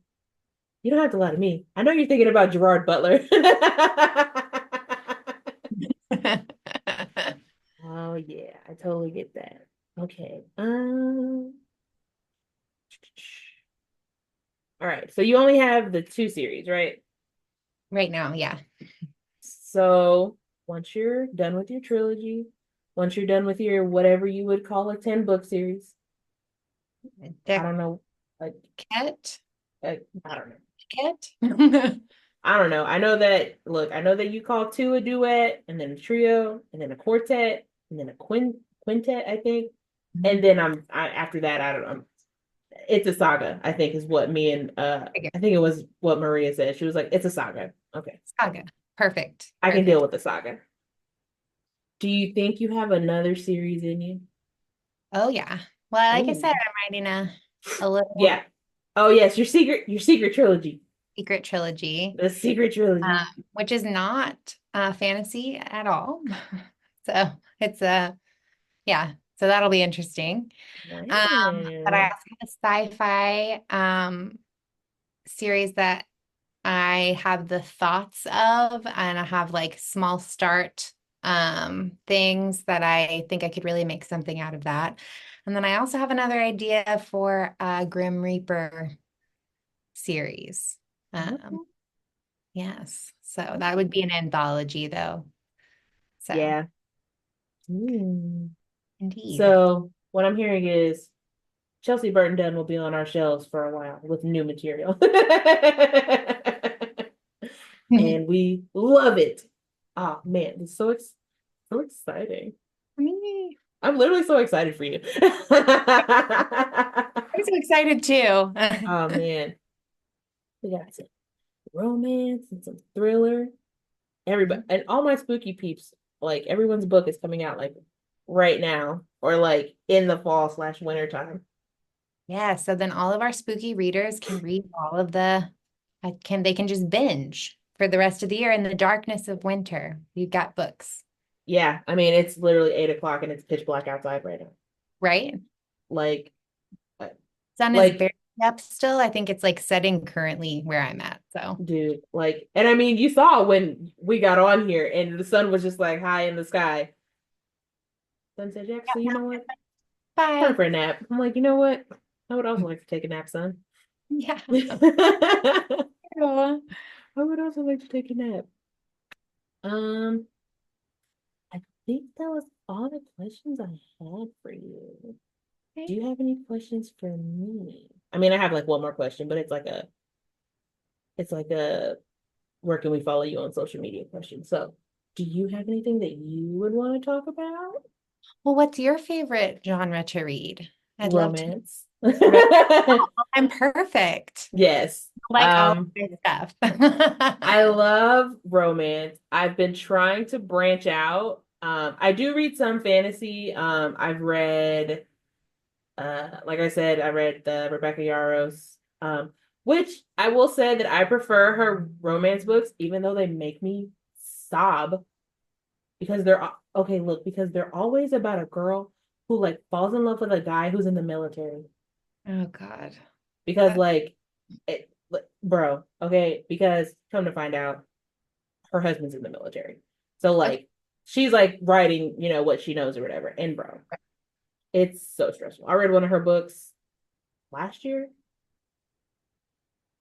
You don't have to lie to me. I know you're thinking about Gerard Butler. Oh yeah, I totally get that. Okay. All right. So you only have the two series, right? right now, yeah. So once you're done with your trilogy, once you're done with your whatever you would call a 10-book series, I don't know, like, Decet? I don't know. Decet? I don't know. I know that you call two a duet, and then a trio, and then a quartet, and then a quintet, I think. And then after that, I don't know. It's a saga, I think is what me and I think it was what Maria said. She was like, it's a saga. Okay. Saga. Perfect. I can deal Perfect. with the saga. Do you think you have another series in you? Oh yeah. Well, like I Oh, said, I'm writing a little yeah. Oh yes, your secret trilogy. secret trilogy, The secret trilogy. which is not fantasy at all. So it's a yeah. So that'll be interesting. But I Wow. also have a sci-fi series that I have the thoughts of, and I have like small start things that I think I could really make something out of that. And then I also have another idea for a Grim Reaper series. Um, Okay. yes. So that would Okay. be an anthology though. So Yeah. Hmm. indeed. So what I'm hearing is Chelsea Burton Dunn will be on our shelves for a while with new material. And we love it. Oh man, it's so exciting. I'm literally so excited for you. I'm so excited too. Oh man, we got some romance and some thriller. Everybody and all my spooky peeps, like everyone's book is coming out like right now or like in the fall/winter time. Yeah, so then all of our spooky readers can read all of they can just binge for the rest of the year in the darkness of winter. We've got books, Yeah, I mean it's literally 8 o'clock and it's pitch black outside right now. right? Like, uh, Sun is like, very up still. I think it's like setting currently where I'm at. So dude, like, and I mean you saw when we got on here and the sun was just like high in the sky. Sun said, Jack, so you know what? Time bye. for a nap. I'm like, you know what? I would also like to take a nap, son. Yeah. I Aw. would also like to take a nap. Um, I think that was all the questions I had for you. Do Okay. you have any questions for me? I mean, I have like one more question, but it's like a where can we follow you on social media question. So, do you have anything that you would want to talk about? Well, what's your favorite genre to read? I'd love to Romance. know. I'm perfect. Yes. Like all of my stuff. I love romance. I've been trying to branch out I do read some fantasy. I've read, like I said, I read the Rebecca Yarros, which I will say that I prefer her romance books, even though they make me sob because okay. Look, because they're always about a girl who like falls in love with a guy who's in the military. Oh God. Because Uh, bro, okay, because come to find out, her husband's in the military. So okay. like she's like writing, what she knows or whatever. And bro, it's so stressful. I read one of her books last year.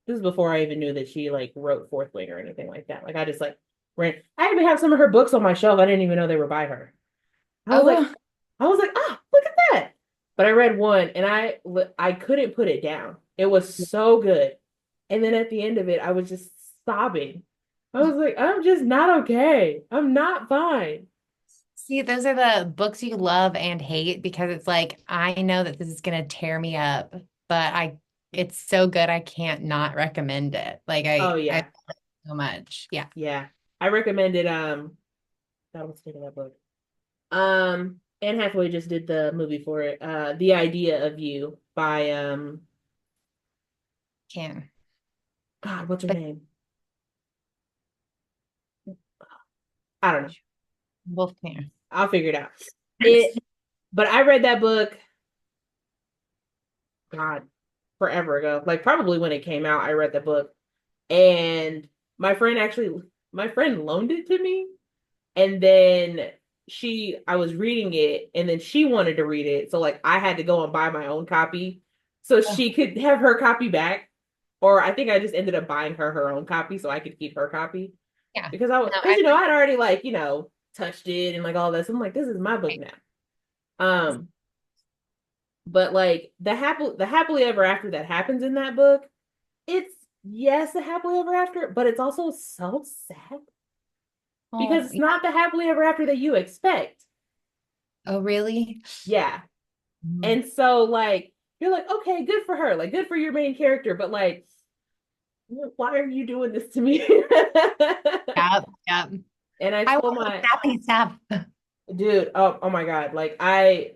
This is before I even knew that she like wrote Fourth Wing or anything like that. Like I just like ran. I even have some of her books on my shelf. I didn't even know they were by her. I was like, Oh, I was like, ah, look at that. But I read one and I couldn't put it down. It was so good. And then at the end of it, I was just sobbing. I was like, I'm just not okay. I'm not fine. see, those are the books you love and hate because it's like, I know that this is going to tear me up, but it's so good. I can't not recommend it. Like Oh I yeah. love it so much. Yeah. Yeah. I recommended God, what's the name of that book? Anne Hathaway just did the movie for it. The Idea of You by Can, God, what's her but name? I don't know. both can. I'll figure it out. It but I read that book, God, forever ago. Like probably when it came out, I read the book. And my friend actually my friend loaned it to me. And then I was reading it and then she wanted to read it. So like I had to go and buy my own copy so Oh, she could have her copy back. Or I think I just ended up buying her own copy so I could keep her copy. yeah. Because No, because I'd already like, touched it and like all this. I'm like, this is my book now. Um, but like the happily ever after that happens in that book, it's yes, a happily ever after, but it's also so sad because oh, it's yeah. not the happily ever after that you expect. Oh, really? Yeah. Mhm. And so like you're like, okay, good for her, like good for your main character, but like, why are you doing this to me? Yep, yep. And I I told want the my happy stuff. dude, oh my God. Like I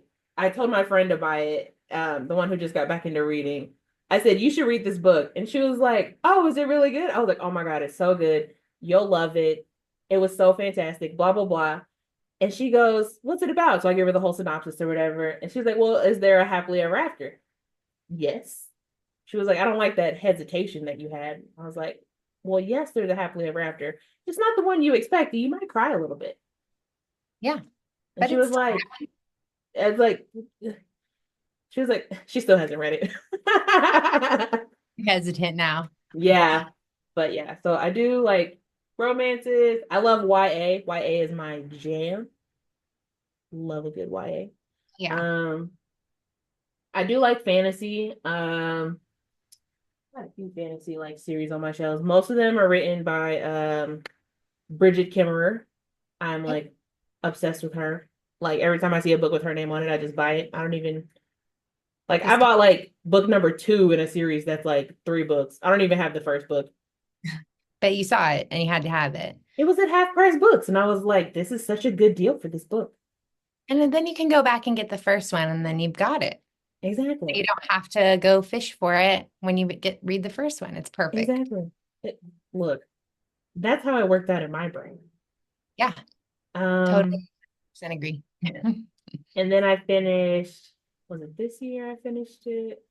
told my friend to buy it, the one who just got back into reading. I said, you should read this book. And she was like, oh, is it really good? I was like, oh my God, it's so good. You'll love it. It was so fantastic, blah, blah, blah. And she goes, what's it about? So I give her the whole synopsis or whatever. And she's like, well, is there a happily ever after? Yes. She was like, I don't like that hesitation that you had. I was like, well, yes, there's a happily ever after. It's not the one you expected. You might cry a little bit. Yeah, And but she was it's like, it's like, she was like, she still hasn't read it. hesitant now. Yeah. But yeah, so I do like romances. I love YA. YA is my jam. Love a good YA. Yeah. I do like fantasy. Got a few fantasy like series on my shelves. Most of them are written by Bridget Kimmerer. I'm Okay. like obsessed with her. Like every time I see a book with her name on it, I just buy it. I don't even like I Just bought like book number two in a series that's like three books. I don't even have the first book. but you saw it and you had to have it. It was at half price books, and I was like, this is such a good deal for this book. And then you can go back and get the first one and then you've got it. You Exactly. don't have to go fish for it when you read the first one. It's perfect. Exactly. It, look, that's how it worked out in my brain. Yeah, totally Um, agree. and then I finished, was it this year I finished it?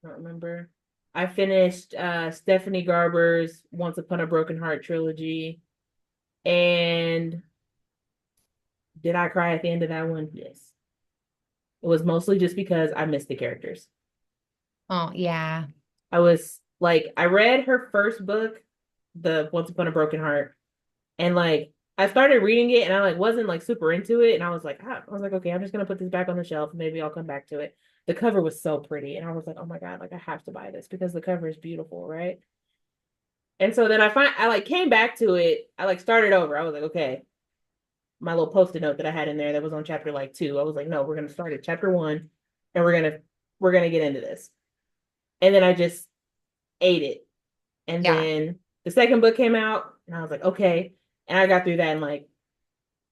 I don't remember. I finished Stephanie Garber's Once Upon a Broken Heart trilogy. And did I cry at the end of that one? Yes. It was mostly just because I missed the characters. Oh, yeah. I was like, I read her first book, the Once Upon a Broken Heart, and like I started reading it and I like wasn't like super into it. And I was like, okay, I'm just gonna put this back on the shelf. Maybe I'll come back to it. The cover was so pretty, and I was like, oh my God, like I have to buy this because the cover is beautiful, right? And so then I like came back to it. I like started over. I was like, okay, my little post-it note that I had in there that was on chapter like two. I was like, no, we're gonna start at chapter one and we're gonna get into this. And then I just ate it. And Yeah. then the second book came out and I was like, okay. And I got through that in like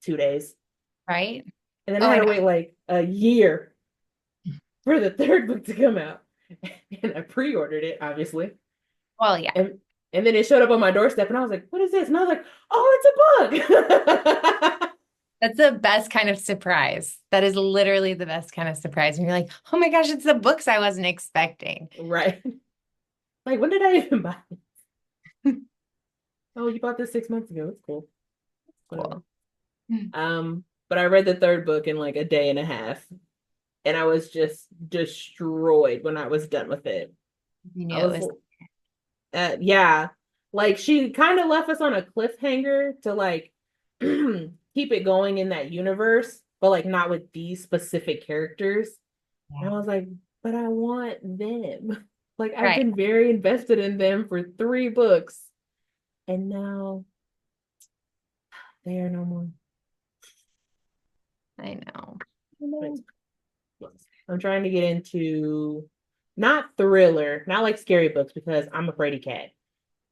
2 days. Right? And then I Oh, had I to know. wait like a year for the third book to come out. And I pre-ordered it, obviously. Well, yeah. And and then it showed up on my doorstep and I was like, what is this? And I was like, oh, it's a book. That's the best kind of surprise. That is literally the best kind of surprise. And you're like, oh my gosh, it's the books I wasn't expecting. Right. Like, when did I even buy it? Oh, you bought this 6 months ago. It's cool. Whatever. Cool. But I read the third book in like a day and a half, and I was just destroyed when I was done with it. You I knew it was, was, yeah, like she kind of left us on a cliffhanger to like keep it going in that universe, but like not with these specific characters. And yeah. I was like, but I want them. Like I've Right. been very invested in them for 3 books, and now they are no more. I know. But I'm trying to get into not thriller, not like scary books because I'm a fraidy cat.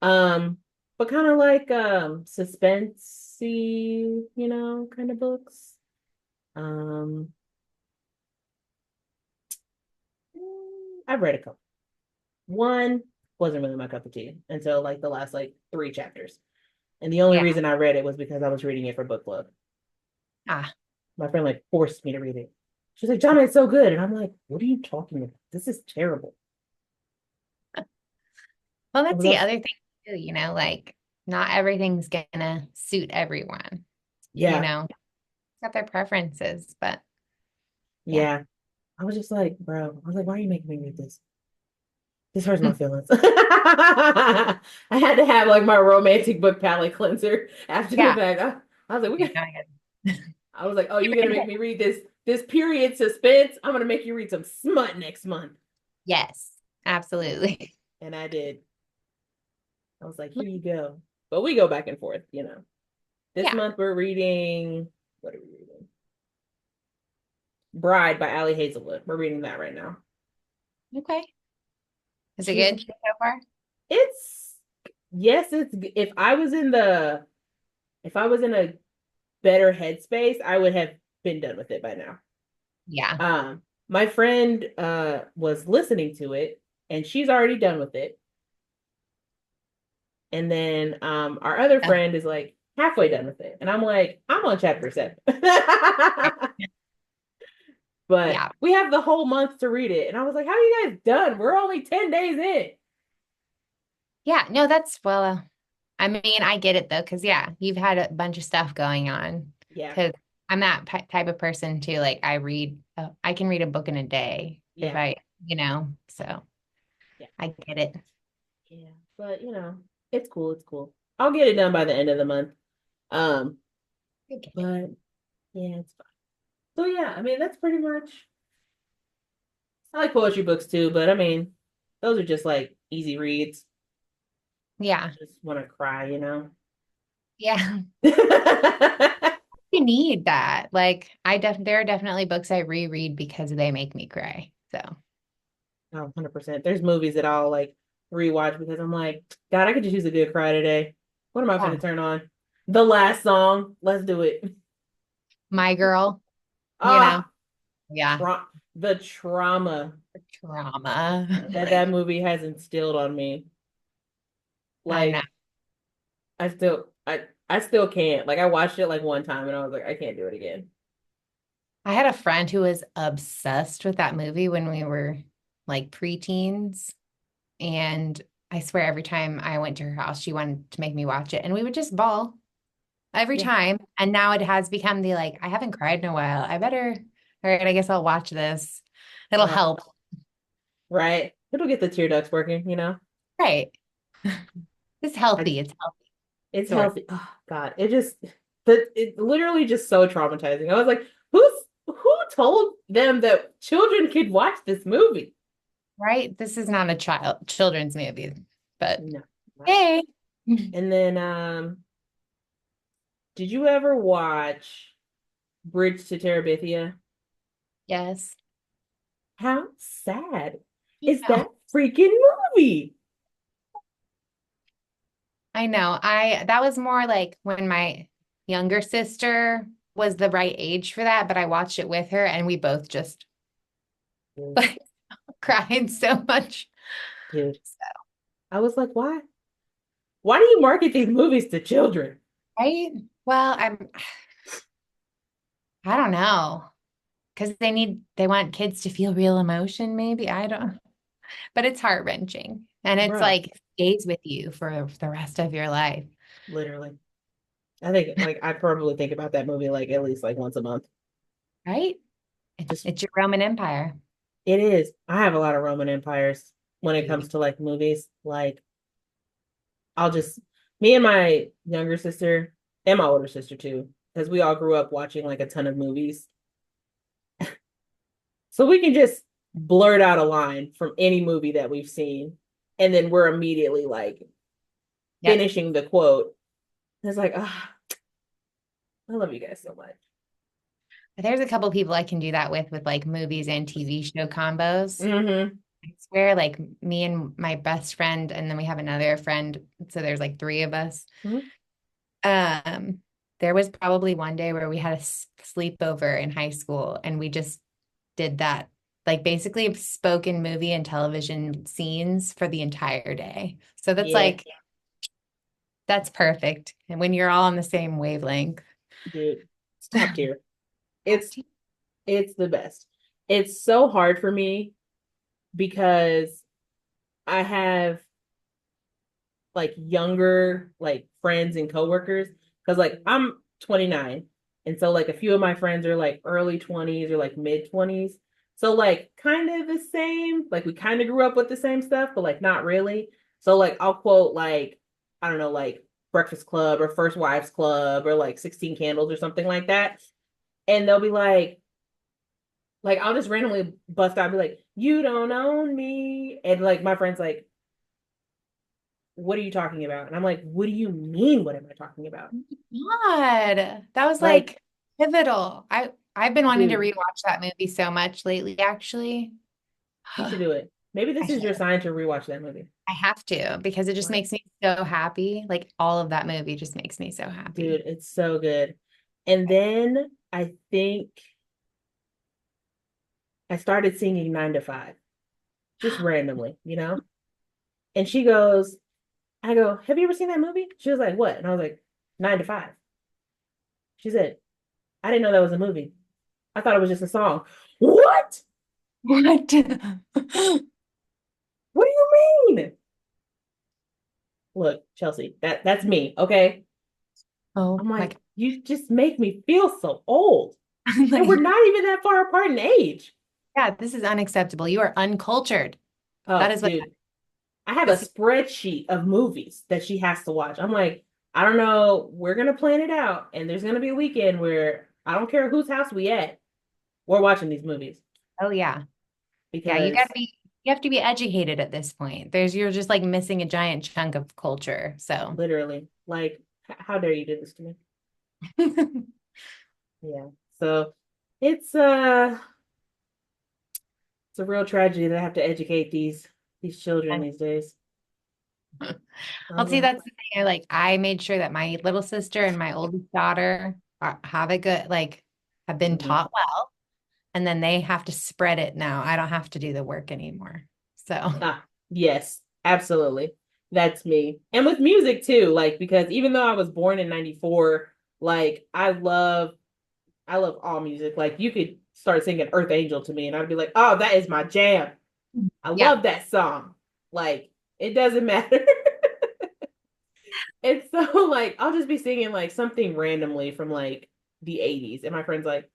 Um, but kind of like suspensey, kind of books. Um, I've read a couple. One wasn't really my cup of tea until like the last like 3 chapters. And the only Yeah. reason I read it was because I was reading it for book club. Ah, My friend like forced me to read it. She's like, John, it's so good. And I'm like, what are you talking about? This is terrible. well, I that's was the also, other thing too, like not everything's gonna suit everyone, yeah, got their preferences, but yeah. yeah. I was just like, bro, I was like, why are you making me read this? This hurts my feelings. I had to have like my romantic book palette cleanser after the Yeah. fact. I was like, You know, I was like, oh, you're gonna make me read this period suspense. I'm gonna make you read some smut next month. yes, absolutely. And I did. I was like, here you go. But we go back and forth. This Yeah. month we're reading, what are we reading? Bride by Allie Hazelwood. We're reading that right now. Okay. Is it She's good so far? it's yes, it's if I was in a better headspace, I would have been done with it by now. Yeah. My friend was listening to it and she's already done with it. And then our other Oh, friend is like halfway done with it. And I'm like, I'm on chapter 7. But yeah. we have the whole month to read it. And I was like, how are you guys done? We're only 10 days in. Yeah. No, that's well, I mean, I get it though, because yeah, you've had a bunch of stuff going on. Yeah. Because I'm that type of person too. Like I can read a book in a day if Yeah. so Yeah. I get it. Yeah. But it's cool. It's cool. I'll get it done by the end of the month. Um, I get it. but yeah, it's fine. So yeah, I mean that's pretty much I like poetry books too, but I mean, those are just like easy reads. Yeah. Just want to cry. Yeah. You need that. Like there are definitely books I reread because they make me cry. So Oh, 100%. There's movies that I'll like rewatch because I'm like, God, I could just use a good cry today. What am I yeah. gonna turn on? The last song. Let's do it. My girl, you know. Ah, Yeah. the trauma Trauma. that movie has instilled on me. I know. Like, I still can't. Like, I watched it like one time and I was like, I can't do it again. I had a friend who was obsessed with that movie when we were like preteens. And I swear every time I went to her house, she wanted to make me watch it. And we would just bawl every Yeah. time. And now it has become the like, I haven't cried in a while. All right, I guess I'll watch this. It'll Uh, help. right. It'll get the tear ducts working. Right. It's I healthy. It's healthy. It's Sort of. healthy. Oh God. It literally just so traumatizing. I was like, who told them that children could watch this movie? Right. This is not a children's movie, but No. hey. And then did you ever watch Bridge to Terabithia? Yes. How sad is Yeah. that freaking movie? I know. That was more like when younger sister was the right age for that, but I watched it with her and we both just Dude, like cried so much. dude. I was like, why? Why do you market these movies to children? Right? Well, I don't know. Because they want kids to feel real emotion, maybe. I don't, but it's heart-wrenching. And it's Bruh, like stays with you for the rest of your life. literally. I think like I probably think about that movie like at least like once a month. Right? Just It's your Roman Empire. it is. I have a lot of Roman empires when it comes to like movies. Like I'll just me and my younger sister and my older sister too, because we all grew up watching like a ton of movies. So we can just blurt out a line from any movie that we've seen, and then we're immediately like Yep. finishing the quote. It's like, ah, I love you guys so much. There's a couple people I can do that with like movies and TV show combos. Mm-hmm. I swear, like me and my best friend, and then we have another friend. So there's like three of us. Mm-hmm. Um, there was probably one day where we had a sleepover in high school and we just did that. Like basically spoken movie and television scenes for the entire day. So Yeah, that's perfect. And when you're all on the same wavelength. dude, it's top tier. It's it's the best. It's so hard for me because I have like younger like friends and coworkers because like I'm 29 and so like a few of my friends are like early 20s or like mid 20s. So like kind of the same, like we kind of grew up with the same stuff but like not really. So like I'll quote like I don't know like Breakfast Club or First Wives Club or like 16 Candles or something like that. And they'll be like I'll just randomly bust out and be like, "You don't own me." And like my friend's like, "What are you talking about?" And I'm like, "What do you mean? What am I talking about?" God, that was Like, like pivotal. I've been wanting to dude, rewatch that movie so much lately, actually. you should do it. Maybe I this is should. your sign to rewatch that movie. I have to because it just Right? makes me so happy. Like all of that movie just makes me so Dude, happy. it's so good. And then I think I started singing 9 to 5, just randomly, you know? And she goes, I go, "Have you ever seen that movie?" She was like, "What?" And I was like, "9 to 5." She said, "I didn't know that was a movie. I thought it was just a song." What? What? What do you mean? Look, Chelsea, that's me, okay? Oh I'm my like, God. you just make me feel so old. And we're Like, not even that far apart in age. yeah, this is unacceptable. You are uncultured. That Oh, is what dude, I have a this. spreadsheet of movies that she has to watch. I'm like, I don't know. We're gonna plan it out, and there's gonna be a weekend where I don't care whose house we at. We're watching these movies Oh yeah. Yeah, because you have to be educated at this point. You're just like missing a giant chunk of culture. So literally, like, how dare you do this to me? Yeah. So it's it's a real tragedy that I have to educate these children these days. I I'll was see like, that's the thing. I made sure that my little sister and my oldest daughter have a good, like, have been mhm. taught well, and then they have to spread it now. I don't have to do the work anymore. So, Ah, yes, absolutely. That's me. And with music too, like because even though I was born in 94, like I love all music. Like you could start singing Earth Angel to me and I'd be like, "Oh, that is my jam. I yeah. love that song." Like it doesn't matter. It's so like I'll just be singing like something randomly from like the 80s and my friend's like,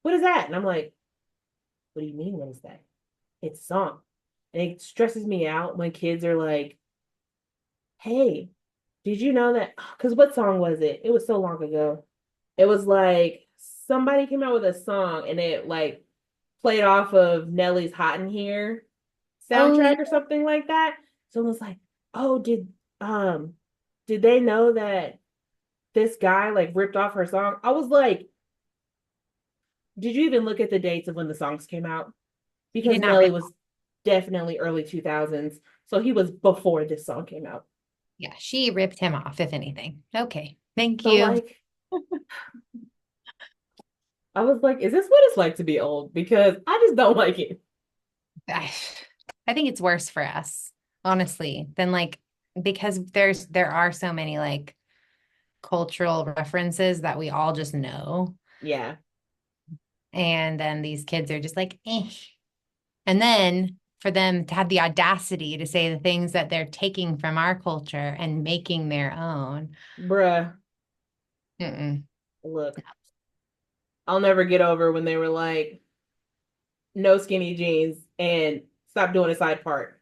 "What is that?" And I'm like, "What do you mean what is that?" It's a song. And it stresses me out when kids are like, "Hey, did you know that?" Because what song was it? It was so long ago. It was like somebody came out with a song and it like played off of Nelly's Hot in Here Oh, yeah. soundtrack or something like that. So it was like, "Oh, did they know that this guy like ripped off her song?" I was like, "Did you even look at the dates of when the songs came out?" He Because did not Nelly rip. was definitely early 2000s. So he was before this song came out. Yeah, she ripped him off, if anything. Okay. Thank So you. like I was like, is this what it's like to be old? Because I just don't like it. I, I think it's worse for us, honestly, than like because there are so many like cultural references that we all just know. Yeah, And then these kids are just like, eh. And then for them to have the audacity to say the things that they're taking from our culture and making their own. bruh. Mm-mm. Look, I'll never get over when they were like, no skinny jeans and stop doing a side part.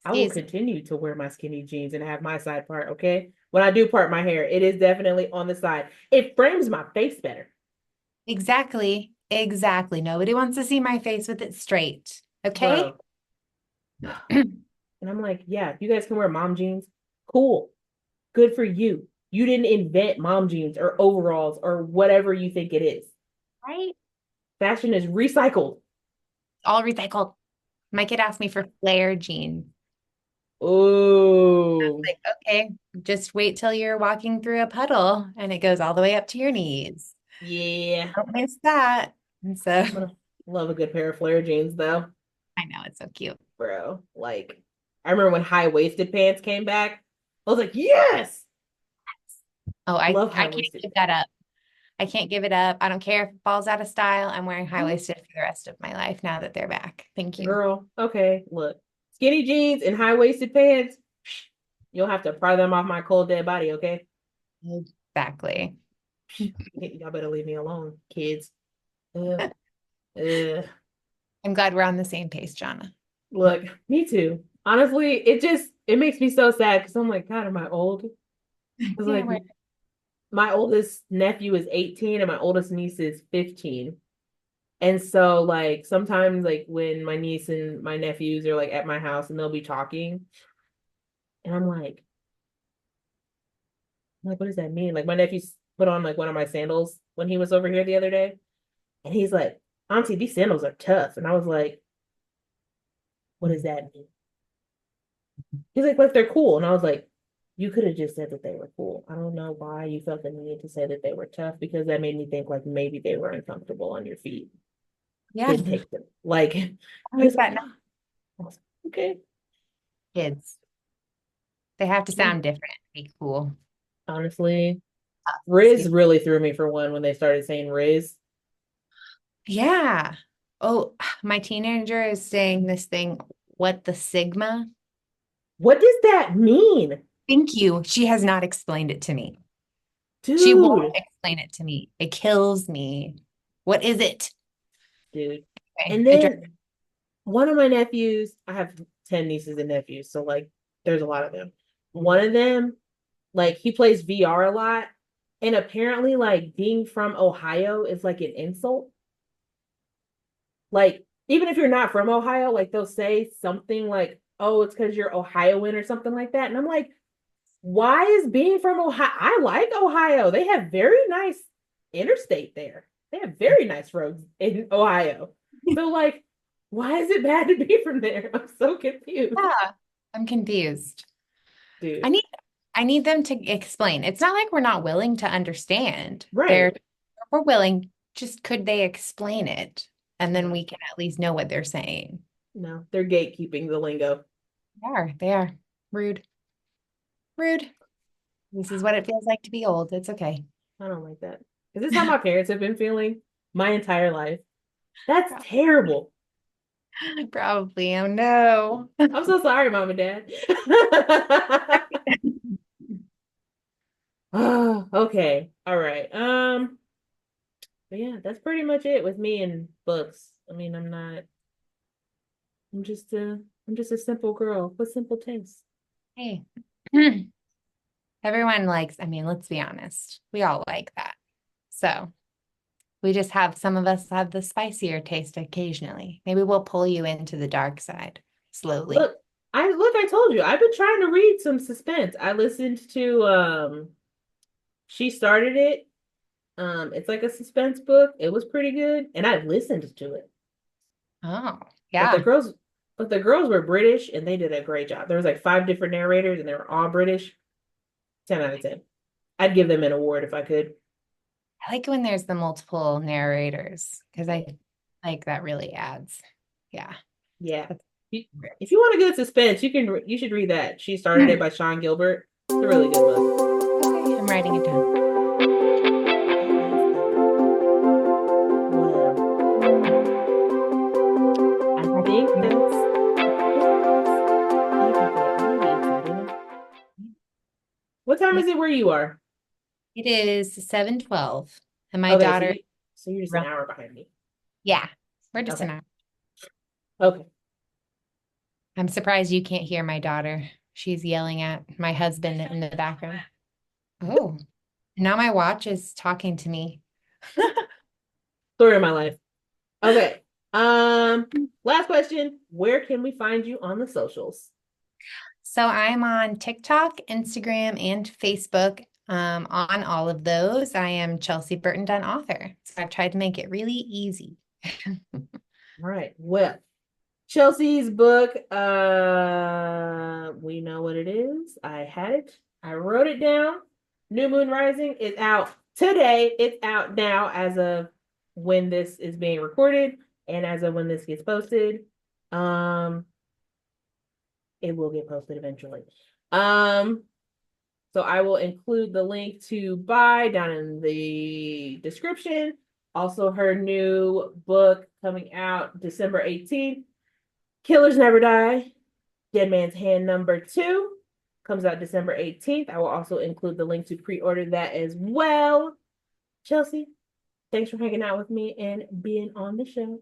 I will Excuse me. continue to wear my skinny jeans and have my side part, okay? When I do part my hair, it is definitely on the side. It frames my face better, Exactly. Exactly. Nobody wants to see my face with it straight. Okay? bro. And I'm like, yeah, you guys can wear mom jeans. Cool. Good for you. You didn't invent mom jeans or overalls or whatever you think it is. Right? Fashion is recycled. All recycled. My kid asked me for flare jeans. Oh, Like, okay, just wait till you're walking through a puddle and it goes all the way up to your knees. yeah. Don't miss that. And so I'm gonna love a good pair of flare jeans though, I know it's so cute. bro. Like, I remember when high-waisted pants came back. I was like, yes, Oh, love I can't high-waisted. give that up. I can't give it up. I don't care if it falls out of style. I'm wearing Mhm. high-waisted for the rest of my life now that they're back. Thank you. Girl, okay, look, skinny jeans and high-waisted pants. You'll have to pry them off my cold dead body, okay? Exactly. Y'all better leave me alone, kids. Uh, uh. I'm glad we're on the same page, Jonna. Look, me too. Honestly, it makes me so sad because I'm like, God, am I old? Because Yeah, like we're my oldest nephew is 18 and my oldest niece is 15. And so like sometimes like when my niece and my nephews are like at my house and they'll be talking, and I'm like, what does that mean? Like my nephew's put on like one of my sandals when he was over here the other day, and he's like, Auntie, these sandals are tough. And I was like, what does that mean? He's like they're cool. And I was like, you could have just said that they were cool. I don't know why you felt the need to say that they were tough because that made me think like maybe they were uncomfortable on your feet. yeah. Didn't take them. Like I he's like like, that. no. I was like, okay. Kids. They have to sound different. Be cool. Honestly, Excuse Riz me. really threw me for one when they started saying Riz. Yeah. Oh, my teenager is saying this thing, what the Sigma? What does that mean? Thank you. She has not explained it to me. She won't Dude, explain it to me. It kills me. What is it? dude. Okay, And then one of my nephews, I have 10 nieces and nephews, so like there's a lot of them. One of them, like he plays VR a lot, and apparently like being from Ohio is like an insult. Like even if you're not from Ohio, like they'll say something like, "Oh, it's because you're Ohioan" or something like that. And I'm like, why is being from Ohio? I like Ohio. They have very nice interstate there. They have very nice roads in Ohio. So like, why is it bad to be from there? I'm so confused. yeah, I'm confused. I Dude. need I need them to explain. It's not like we're not willing to understand. Right. We're willing, just could they explain it? And then No, we can at least know what they're saying. no, they're gatekeeping the lingo. They are. Rude. Rude. This is what it feels like to be old. It's okay. I don't like that. Is this how my parents have been feeling my entire life? That's terrible. Probably. Oh no. I'm so sorry, mom and dad. Oh, okay. All right. But yeah, that's pretty much it with me and books. I mean, I'm just a simple girl with simple tastes. Hey. Everyone likes, I mean, let's be honest. We all like that. So we just have some of us have the spicier taste occasionally. Maybe we'll pull you into the dark side slowly. Look, I told you, I've been trying to read some suspense. I listened to She Started It. It's like a suspense book. It was pretty good, and I listened to it. Oh, But the yeah. girls but the girls were British and they did a great job. There was like five different narrators and they were all British. 10 out of 10. I'd give them an award if I could. I like when there's the multiple narrators because I like that really adds. Yeah. Yeah. That's If you want a good suspense, you should read that. She Started It by Sean Gilbert. It's a really good book. okay. I'm writing it down. Well, I think that's everything. I need some dinner. What time Yeah. is it where you are? It is 7:12. And my Okay, so daughter, you're just an hour behind me. yeah, we're just an Okay. hour. Okay. I'm surprised you can't hear my daughter. She's yelling at my husband in the background. Oh, now my watch is talking to me. Story of my life. Okay. Last question. Where can we find you on the socials? So I'm on TikTok, Instagram, and Facebook. On all of those, I am Chelsea Burton Dunn author. So I've tried to make it really easy. All right. Well, Chelsea's book, we know what it is. I had it. I wrote it down. New Moon Rising is out today. It's out now as of when this is being recorded and as of when this gets posted. It will get posted eventually. So I will include the link to buy down in the description. Also, her new book coming out December 18th, Killers Never Die, Dead Man's Hand #2, comes out December 18th. I will also include the link to pre-order that as well. Chelsea, thanks for hanging out with me and being on the show.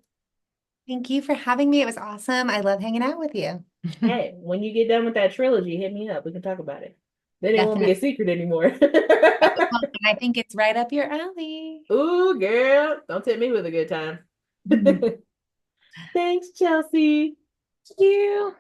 Thank you for having me. It was awesome. I love hanging out with you. Hey, when you get done with that trilogy, hit me up. We can talk about it. Then it won't be Definitely. a secret anymore. And I think it's right up your alley. Ooh, girl, don't tempt me with a good time. Thank Thanks, Chelsea. you.